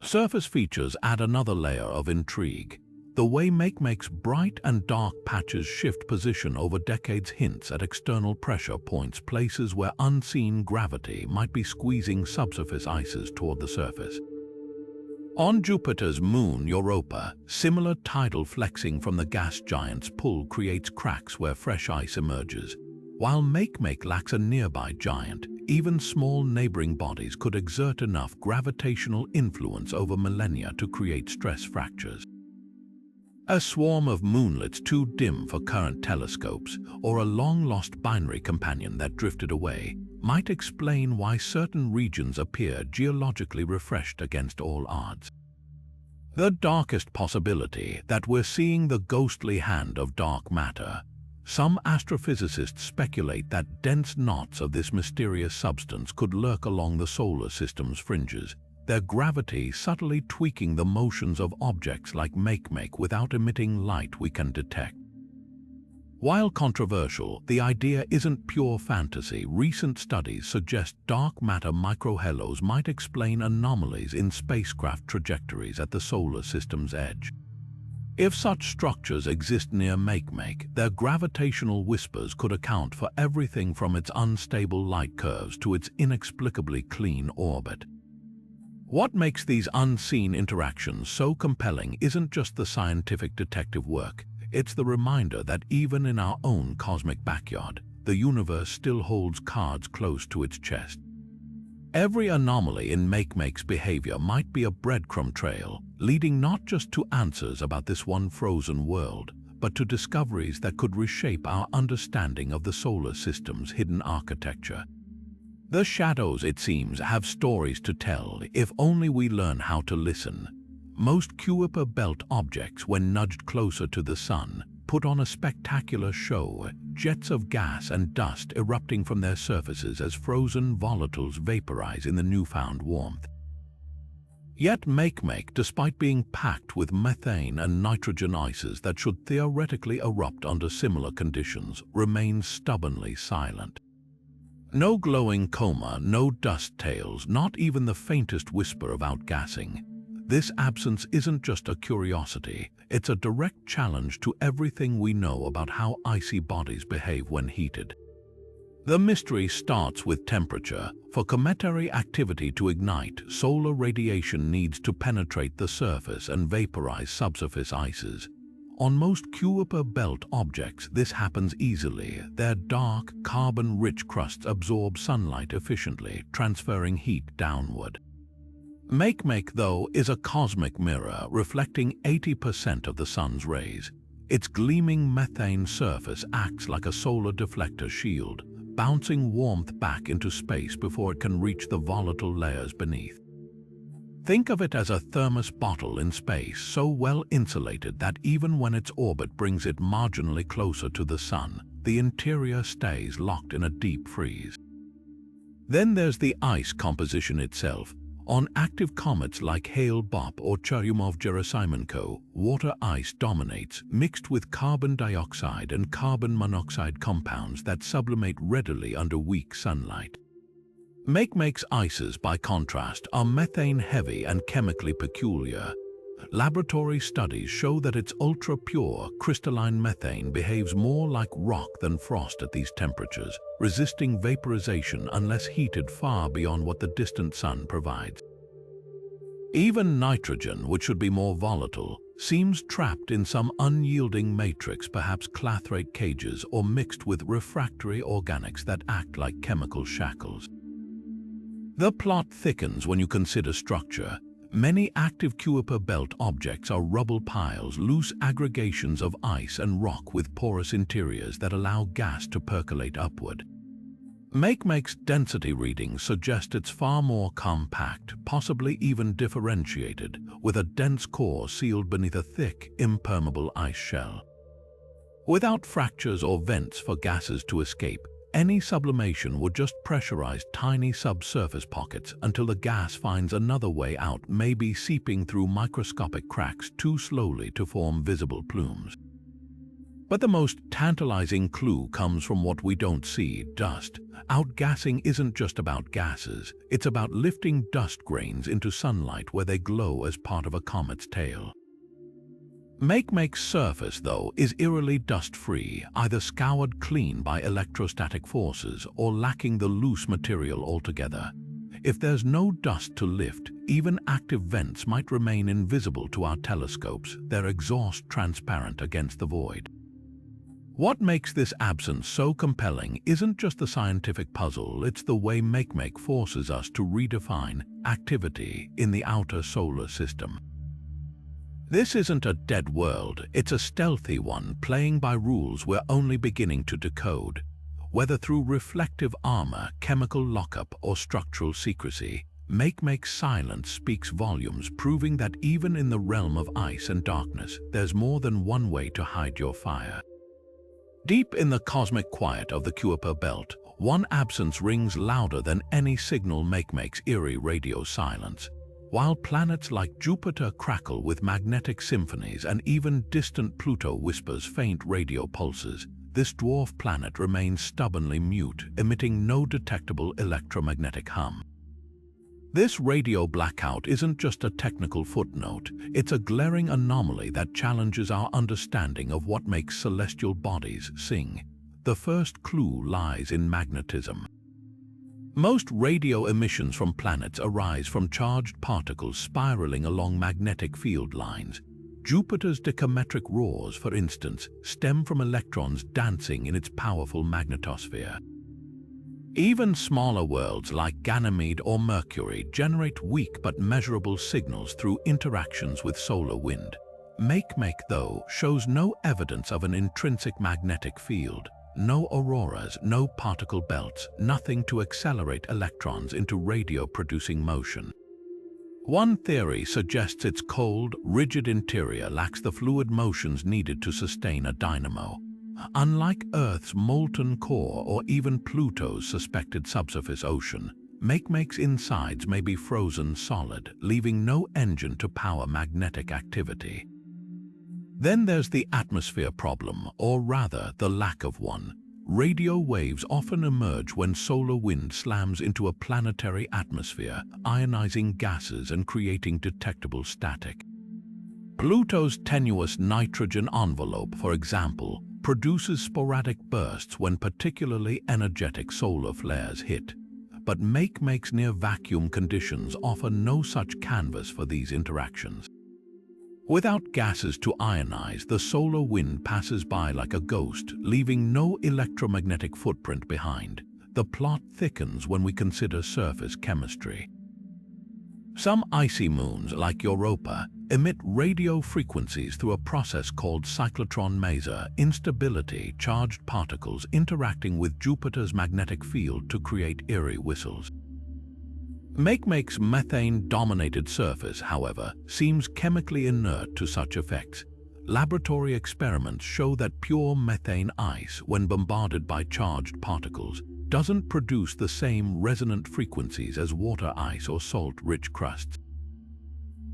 Surface features add another layer of intrigue. The way Makemake's bright and dark patches shift position over decades hints at external pressure points, places where unseen gravity might be squeezing subsurface ices toward the surface. On Jupiter's moon Europa, similar tidal flexing from the gas giant's pull creates cracks where fresh ice emerges. While Makemake lacks a nearby giant, even small neighboring bodies could exert enough gravitational influence over millennia to create stress fractures. A swarm of moonlets too dim for current telescopes, or a long-lost binary companion that drifted away, might explain why certain regions appear geologically refreshed against all odds. The darkest possibility, that we're seeing the ghostly hand of dark matter. Some astrophysicists speculate that dense knots of this mysterious substance could lurk along the solar system's fringes, their gravity subtly tweaking the motions of objects like Makemake without emitting light we can detect. While controversial, the idea isn't pure fantasy. Recent studies suggest dark matter microhalos might explain anomalies in spacecraft trajectories at the solar system's edge. If such structures exist near Makemake, their gravitational whispers could account for everything from its unstable light curves to its inexplicably clean orbit. What makes these unseen interactions so compelling isn't just the scientific detective work. It's the reminder that even in our own cosmic backyard, the universe still holds cards close to its chest. Every anomaly in Makemake's behavior might be a breadcrumb trail, leading not just to answers about this one frozen world, but to discoveries that could reshape our understanding of the solar system's hidden architecture. The shadows, it seems, have stories to tell if only we learn how to listen. Most Kuiper Belt objects, when nudged closer to the sun, put on a spectacular show, jets of gas and dust erupting from their surfaces as frozen volatiles vaporize in the newfound warmth. Yet Makemake, despite being packed with methane and nitrogen ices that should theoretically erupt under similar conditions, remains stubbornly silent. No glowing coma, no dust tails, not even the faintest whisper of outgassing. This absence isn't just a curiosity, it's a direct challenge to everything we know about how icy bodies behave when heated. The mystery starts with temperature. For cometary activity to ignite, solar radiation needs to penetrate the surface and vaporize subsurface ices. On most Kuiper Belt objects, this happens easily. Their dark, carbon-rich crusts absorb sunlight efficiently, transferring heat downward. Makemake, though, is a cosmic mirror, reflecting 80% of the sun's rays. Its gleaming methane surface acts like a solar deflector shield, bouncing warmth back into space before it can reach the volatile layers beneath. Think of it as a thermos bottle in space, so well insulated that even when its orbit brings it marginally closer to the sun, the interior stays locked in a deep freeze. Then there's the ice composition itself. On active comets like Hale-Bopp or Churyumov-Gerasimenko, water ice dominates, mixed with carbon dioxide and carbon monoxide compounds that sublimate readily under weak sunlight. Makemake's ices, by contrast, are methane-heavy and chemically peculiar. Laboratory studies show that its ultra-pure, crystalline methane behaves more like rock than frost at these temperatures, resisting vaporization unless heated far beyond what the distant sun provides. Even nitrogen, which should be more volatile, seems trapped in some unyielding matrix, perhaps clathrate cages, or mixed with refractory organics that act like chemical shackles. The plot thickens when you consider structure. Many active Kuiper Belt objects are rubble piles, loose aggregations of ice and rock with porous interiors that allow gas to percolate upward. Makemake's density readings suggest it's far more compact, possibly even differentiated, with a dense core sealed beneath a thick, impermeable ice shell. Without fractures or vents for gases to escape, any sublimation would just pressurize tiny subsurface pockets until the gas finds another way out, maybe seeping through microscopic cracks too slowly to form visible plumes. But the most tantalizing clue comes from what we don't see: dust. Outgassing isn't just about gases, it's about lifting dust grains into sunlight where they glow as part of a comet's tail. Makemake's surface, though, is eerily dust-free, either scoured clean by electrostatic forces or lacking the loose material altogether. If there's no dust to lift, even active vents might remain invisible to our telescopes, their exhaust transparent against the void. What makes this absence so compelling isn't just the scientific puzzle, it's the way Makemake forces us to redefine activity in the outer solar system. This isn't a dead world, it's a stealthy one, playing by rules we're only beginning to decode. Whether through reflective armor, chemical lockup, or structural secrecy, Makemake's silence speaks volumes, proving that even in the realm of ice and darkness, there's more than one way to hide your fire. Deep in the cosmic quiet of the Kuiper Belt, one absence rings louder than any signal: Makemake's eerie radio silence. While planets like Jupiter crackle with magnetic symphonies and even distant Pluto whispers faint radio pulses, this dwarf planet remains stubbornly mute, emitting no detectable electromagnetic hum. This radio blackout isn't just a technical footnote, it's a glaring anomaly that challenges our understanding of what makes celestial bodies sing. The first clue lies in magnetism. Most radio emissions from planets arise from charged particles spiraling along magnetic field lines. Jupiter's decametric roars, for instance, stem from electrons dancing in its powerful magnetosphere. Even smaller worlds like Ganymede or Mercury generate weak but measurable signals through interactions with solar wind. Makemake, though, shows no evidence of an intrinsic magnetic field. No auroras, no particle belts, nothing to accelerate electrons into radio-producing motion. One theory suggests its cold, rigid interior lacks the fluid motions needed to sustain a dynamo. Unlike Earth's molten core or even Pluto's suspected subsurface ocean, Makemake's insides may be frozen solid, leaving no engine to power magnetic activity. Then there's the atmosphere problem, or rather, the lack of one. Radio waves often emerge when solar wind slams into a planetary atmosphere, ionizing gases and creating detectable static. Pluto's tenuous nitrogen envelope, for example, produces sporadic bursts when particularly energetic solar flares hit. But Makemake's near-vacuum conditions offer no such canvas for these interactions. Without gases to ionize, the solar wind passes by like a ghost, leaving no electromagnetic footprint behind. The plot thickens when we consider surface chemistry. Some icy moons, like Europa, emit radio frequencies through a process called cyclotron maser, instability, charged particles interacting with Jupiter's magnetic field to create eerie whistles. Makemake's methane-dominated surface, however, seems chemically inert to such effects. laboratory experiments show that pure methane ice, when bombarded by charged particles, doesn't produce the same resonant frequencies as water ice or salt-rich crusts.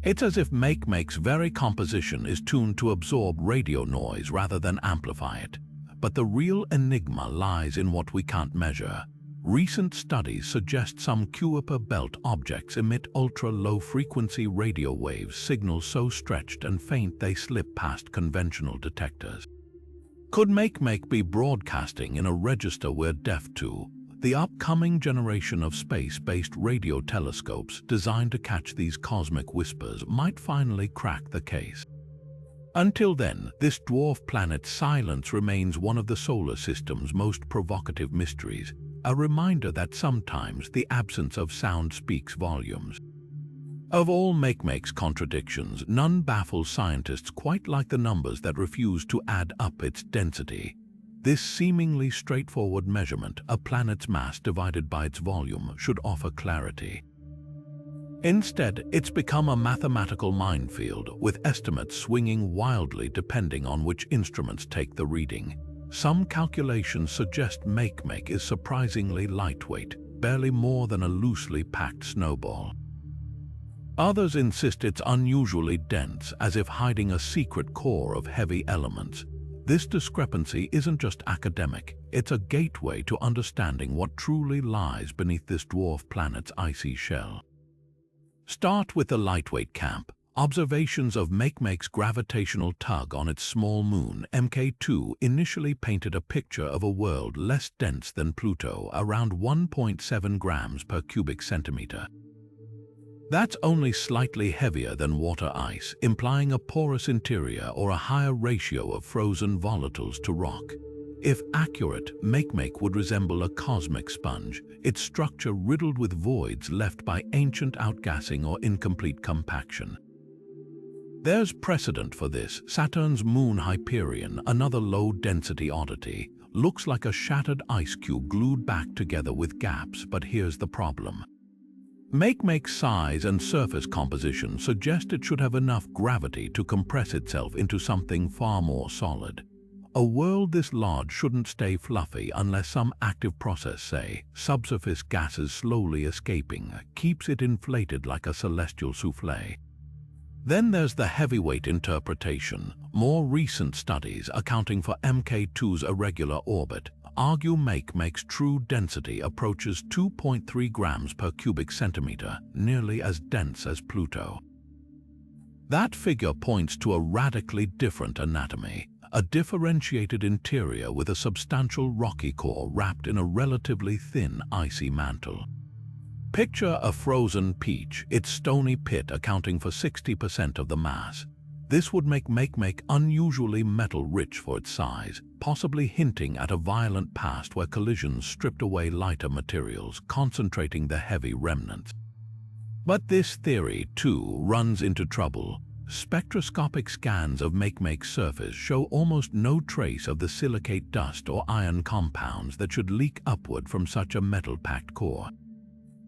It's as if Makemake's very composition is tuned to absorb radio noise rather than amplify it. But the real enigma lies in what we can't measure. Recent studies suggest some Kuiper Belt objects emit ultra-low-frequency radio waves, signals so stretched and faint they slip past conventional detectors. Could Makemake be broadcasting in a register we're deaf to? The upcoming generation of space-based radio telescopes designed to catch these cosmic whispers might finally crack the case. Until then, this dwarf planet's silence remains one of the solar system's most provocative mysteries, a reminder that sometimes the absence of sound speaks volumes. Of all Makemake's contradictions, none baffles scientists quite like the numbers that refuse to add up its density. This seemingly straightforward measurement, a planet's mass divided by its volume, should offer clarity. Instead, it's become a mathematical minefield, with estimates swinging wildly depending on which instruments take the reading. Some calculations suggest Makemake is surprisingly lightweight, barely more than a loosely packed snowball. Others insist it's unusually dense, as if hiding a secret core of heavy elements. This discrepancy isn't just academic, it's a gateway to understanding what truly lies beneath this dwarf planet's icy shell. Start with the lightweight camp. Observations of Makemake's gravitational tug on its small moon, Mk2, initially painted a picture of a world less dense than Pluto, around 1.7 grams per cubic centimeter. That's only slightly heavier than water ice, implying a porous interior or a higher ratio of frozen volatiles to rock. If accurate, Makemake would resemble a cosmic sponge, its structure riddled with voids left by ancient outgassing or incomplete compaction. There's precedent for this. Saturn's moon Hyperion, another low-density oddity, looks like a shattered ice cube glued back together with gaps, but here's the problem. Makemake's size and surface composition suggest it should have enough gravity to compress itself into something far more solid. A world this large shouldn't stay fluffy unless some active process, say, subsurface gases slowly escaping, keeps it inflated like a celestial souffle. Then there's the heavyweight interpretation. More recent studies accounting for Mk2's irregular orbit argue Makemake's true density approaches 2.3 grams per cubic centimeter, nearly as dense as Pluto. That figure points to a radically different anatomy, a differentiated interior with a substantial rocky core wrapped in a relatively thin icy mantle. Picture a frozen peach, its stony pit accounting for 60% of the mass. This would make Makemake unusually metal-rich for its size, possibly hinting at a violent past where collisions stripped away lighter materials, concentrating the heavy remnants. But this theory, too, runs into trouble. Spectroscopic scans of Makemake's surface show almost no trace of the silicate dust or iron compounds that should leak upward from such a metal-packed core.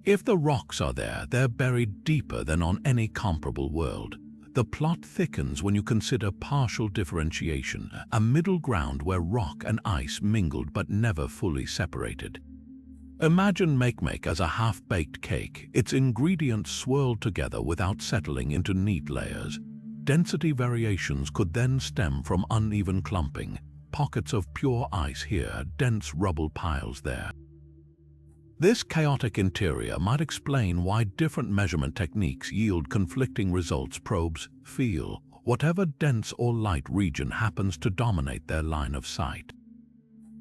If the rocks are there, they're buried deeper than on any comparable world. The plot thickens when you consider partial differentiation, a middle ground where rock and ice mingled but never fully separated. Imagine Makemake as a half-baked cake, its ingredients swirled together without settling into neat layers. Density variations could then stem from uneven clumping, pockets of pure ice here, dense rubble piles there. This chaotic interior might explain why different measurement techniques yield conflicting results. Probes feel whatever dense or light region happens to dominate their line of sight.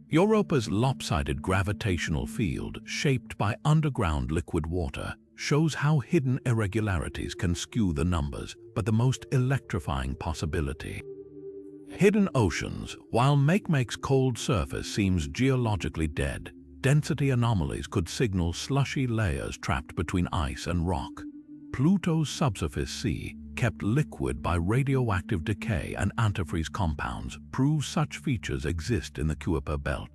Europa's lopsided gravitational field, shaped by underground liquid water, shows how hidden irregularities can skew the numbers, but the most electrifying possibility. Hidden oceans. While Makemake's cold surface seems geologically dead, density anomalies could signal slushy layers trapped between ice and rock. Pluto's subsurface sea, kept liquid by radioactive decay and antifreeze compounds, proves such features exist in the Kuiper Belt.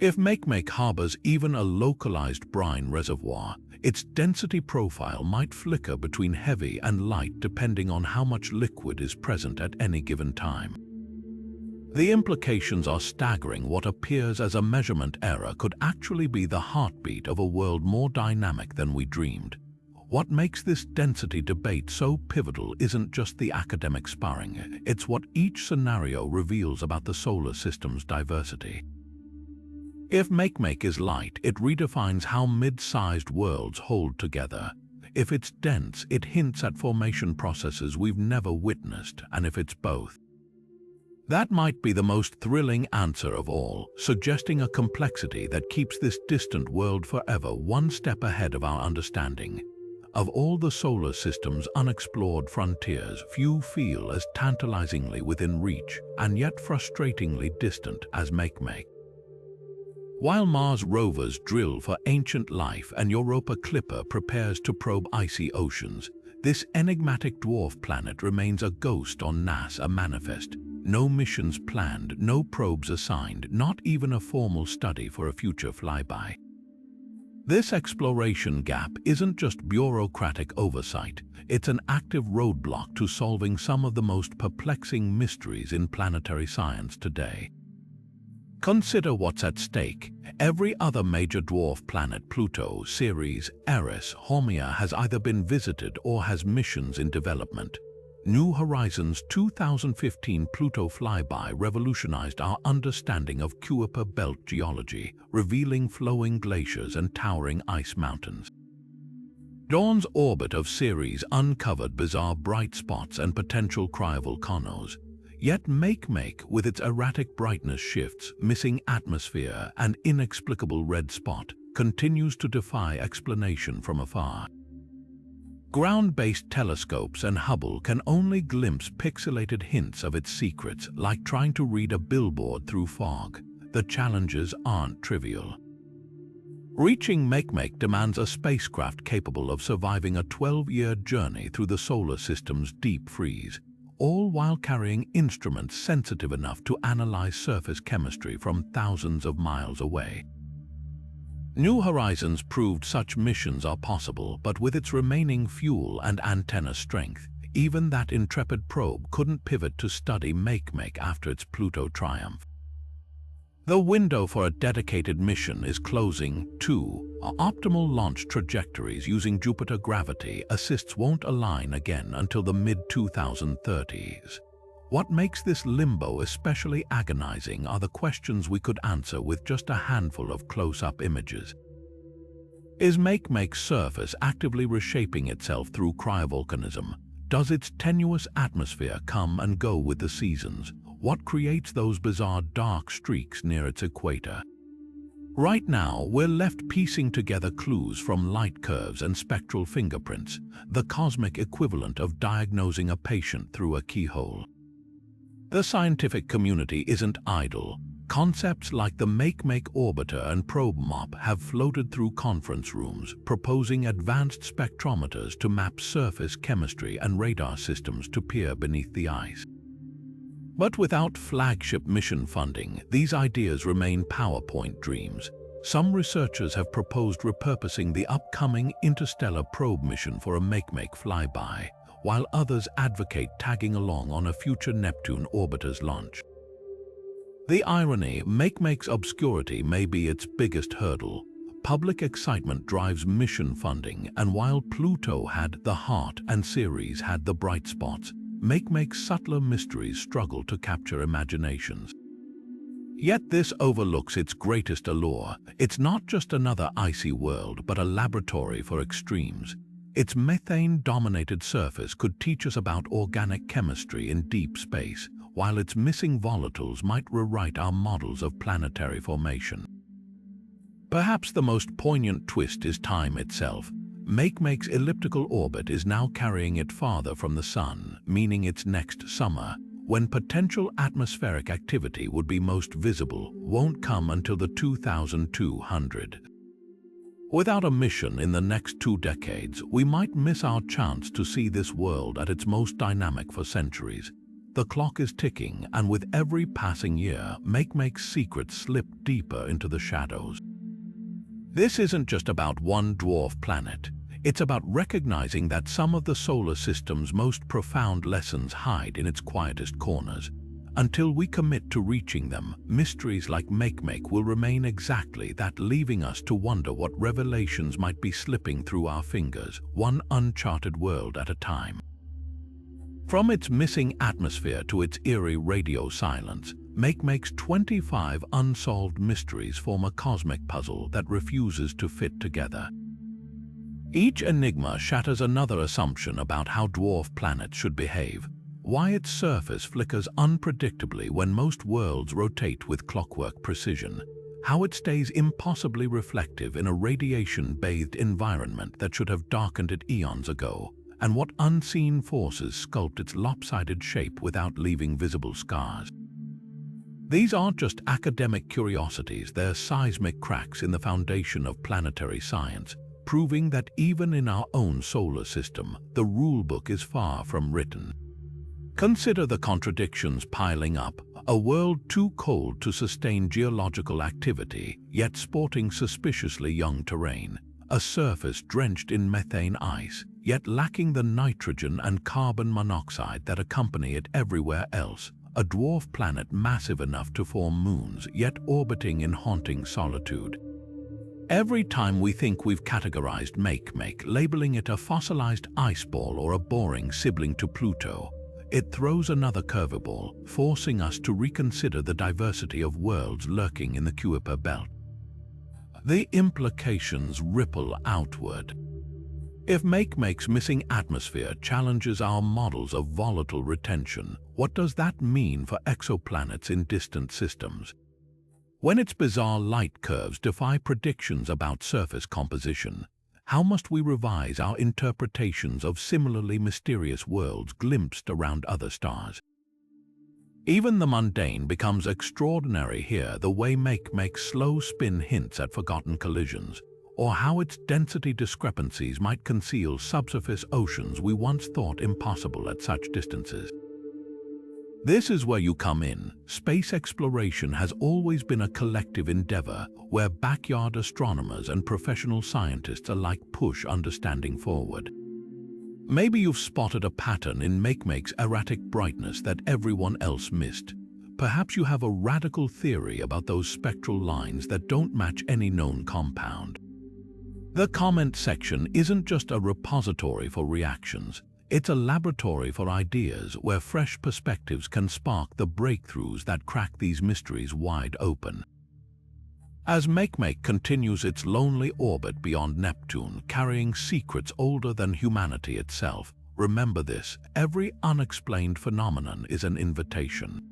If Makemake harbors even a localized brine reservoir, its density profile might flicker between heavy and light depending on how much liquid is present at any given time. The implications are staggering. What appears as a measurement error could actually be the heartbeat of a world more dynamic than we dreamed. What makes this density debate so pivotal isn't just the academic sparring, it's what each scenario reveals about the solar system's diversity. If Makemake is light, it redefines how mid-sized worlds hold together. If it's dense, it hints at formation processes we've never witnessed, and if it's both, that might be the most thrilling answer of all, suggesting a complexity that keeps this distant world forever one step ahead of our understanding. Of all the solar system's unexplored frontiers, few feel as tantalizingly within reach and yet frustratingly distant as Makemake. While Mars rovers drill for ancient life and Europa Clipper prepares to probe icy oceans, this enigmatic dwarf planet remains a ghost on NASA manifest. No missions planned, no probes assigned, not even a formal study for a future flyby. This exploration gap isn't just bureaucratic oversight, it's an active roadblock to solving some of the most perplexing mysteries in planetary science today. Consider what's at stake. Every other major dwarf planet, Pluto, Ceres, Eris, Haumea, has either been visited or has missions in development. New Horizons' 2015 Pluto flyby revolutionized our understanding of Kuiper Belt geology, revealing flowing glaciers and towering ice mountains. Dawn's orbit of Ceres uncovered bizarre bright spots and potential cryovolcanoes. Yet Makemake, with its erratic brightness shifts, missing atmosphere, and inexplicable red spot, continues to defy explanation from afar. Ground-based telescopes and Hubble can only glimpse pixelated hints of its secrets, like trying to read a billboard through fog. The challenges aren't trivial. Reaching Makemake demands a spacecraft capable of surviving a 12-year journey through the solar system's deep freeze, all while carrying instruments sensitive enough to analyze surface chemistry from thousands of miles away. New Horizons proved such missions are possible, but with its remaining fuel and antenna strength, even that intrepid probe couldn't pivot to study Makemake after its Pluto triumph. The window for a dedicated mission is closing, too. Optimal launch trajectories using Jupiter gravity assists won't align again until the mid-2030s. What makes this limbo especially agonizing are the questions we could answer with just a handful of close-up images. Is Makemake's surface actively reshaping itself through cryovolcanism? Does its tenuous atmosphere come and go with the seasons? What creates those bizarre dark streaks near its equator? Right now, we're left piecing together clues from light curves and spectral fingerprints, the cosmic equivalent of diagnosing a patient through a keyhole. The scientific community isn't idle. Concepts like the Makemake orbiter and probe mop have floated through conference rooms, proposing advanced spectrometers to map surface chemistry and radar systems to peer beneath the ice. But without flagship mission funding, these ideas remain PowerPoint dreams. Some researchers have proposed repurposing the upcoming interstellar probe mission for a Makemake flyby, while others advocate tagging along on a future Neptune orbiter's launch. The irony, Makemake's obscurity may be its biggest hurdle. Public excitement drives mission funding, and while Pluto had the heart and Ceres had the bright spots, Makemake's subtler mysteries struggle to capture imaginations. Yet this overlooks its greatest allure. It's not just another icy world, but a laboratory for extremes. Its methane-dominated surface could teach us about organic chemistry in deep space, while its missing volatiles might rewrite our models of planetary formation. Perhaps the most poignant twist is time itself. Makemake's elliptical orbit is now carrying it farther from the Sun, meaning its next summer, when potential atmospheric activity would be most visible, won't come until the 2200. Without a mission in the next 2 decades, we might miss our chance to see this world at its most dynamic for centuries. The clock is ticking, and with every passing year, Makemake's secrets slip deeper into the shadows. This isn't just about one dwarf planet. It's about recognizing that some of the solar system's most profound lessons hide in its quietest corners. Until we commit to reaching them, mysteries like Makemake will remain exactly that, leaving us to wonder what revelations might be slipping through our fingers, one uncharted world at a time. From its missing atmosphere to its eerie radio silence, Makemake's 25 unsolved mysteries form a cosmic puzzle that refuses to fit together. Each enigma shatters another assumption about how dwarf planets should behave, why its surface flickers unpredictably when most worlds rotate with clockwork precision, how it stays impossibly reflective in a radiation-bathed environment that should have darkened it eons ago, and what unseen forces sculpt its lopsided shape without leaving visible scars. These aren't just academic curiosities, they're seismic cracks in the foundation of planetary science, proving that even in our own solar system, the rulebook is far from written. Consider the contradictions piling up: a world too cold to sustain geological activity, yet sporting suspiciously young terrain; a surface drenched in methane ice, yet lacking the nitrogen and carbon monoxide that accompany it everywhere else; a dwarf planet massive enough to form moons, yet orbiting in haunting solitude. Every time we think we've categorized Makemake, labeling it a fossilized ice ball or a boring sibling to Pluto, it throws another curveball, forcing us to reconsider the diversity of worlds lurking in the Kuiper Belt. The implications ripple outward. If Makemake's missing atmosphere challenges our models of volatile retention, what does that mean for exoplanets in distant systems? When its bizarre light curves defy predictions about surface composition, how must we revise our interpretations of similarly mysterious worlds glimpsed around other stars? Even the mundane becomes extraordinary here, the way Makemake's slow spin hints at forgotten collisions, or how its density discrepancies might conceal subsurface oceans we once thought impossible at such distances. This is where you come in. Space exploration has always been a collective endeavor where backyard astronomers and professional scientists alike push understanding forward. Maybe you've spotted a pattern in Makemake's erratic brightness that everyone else missed. Perhaps you have a radical theory about those spectral lines that don't match any known compound. The comment section isn't just a repository for reactions. It's a laboratory for ideas where fresh perspectives can spark the breakthroughs that crack these mysteries wide open. As Makemake continues its lonely orbit beyond Neptune, carrying secrets older than humanity itself, remember this: every unexplained phenomenon is an invitation.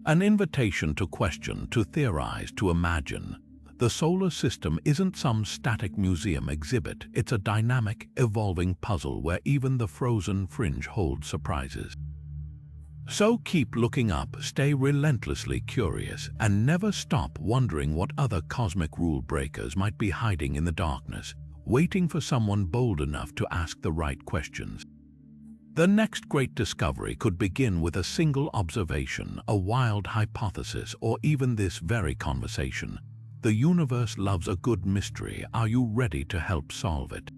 An invitation to question, to theorize, to imagine. The solar system isn't some static museum exhibit, it's a dynamic, evolving puzzle where even the frozen fringe holds surprises. So keep looking up, stay relentlessly curious, and never stop wondering what other cosmic rule breakers might be hiding in the darkness, waiting for someone bold enough to ask the right questions. The next great discovery could begin with a single observation, a wild hypothesis, or even this very conversation. The universe loves a good mystery. Are you ready to help solve it?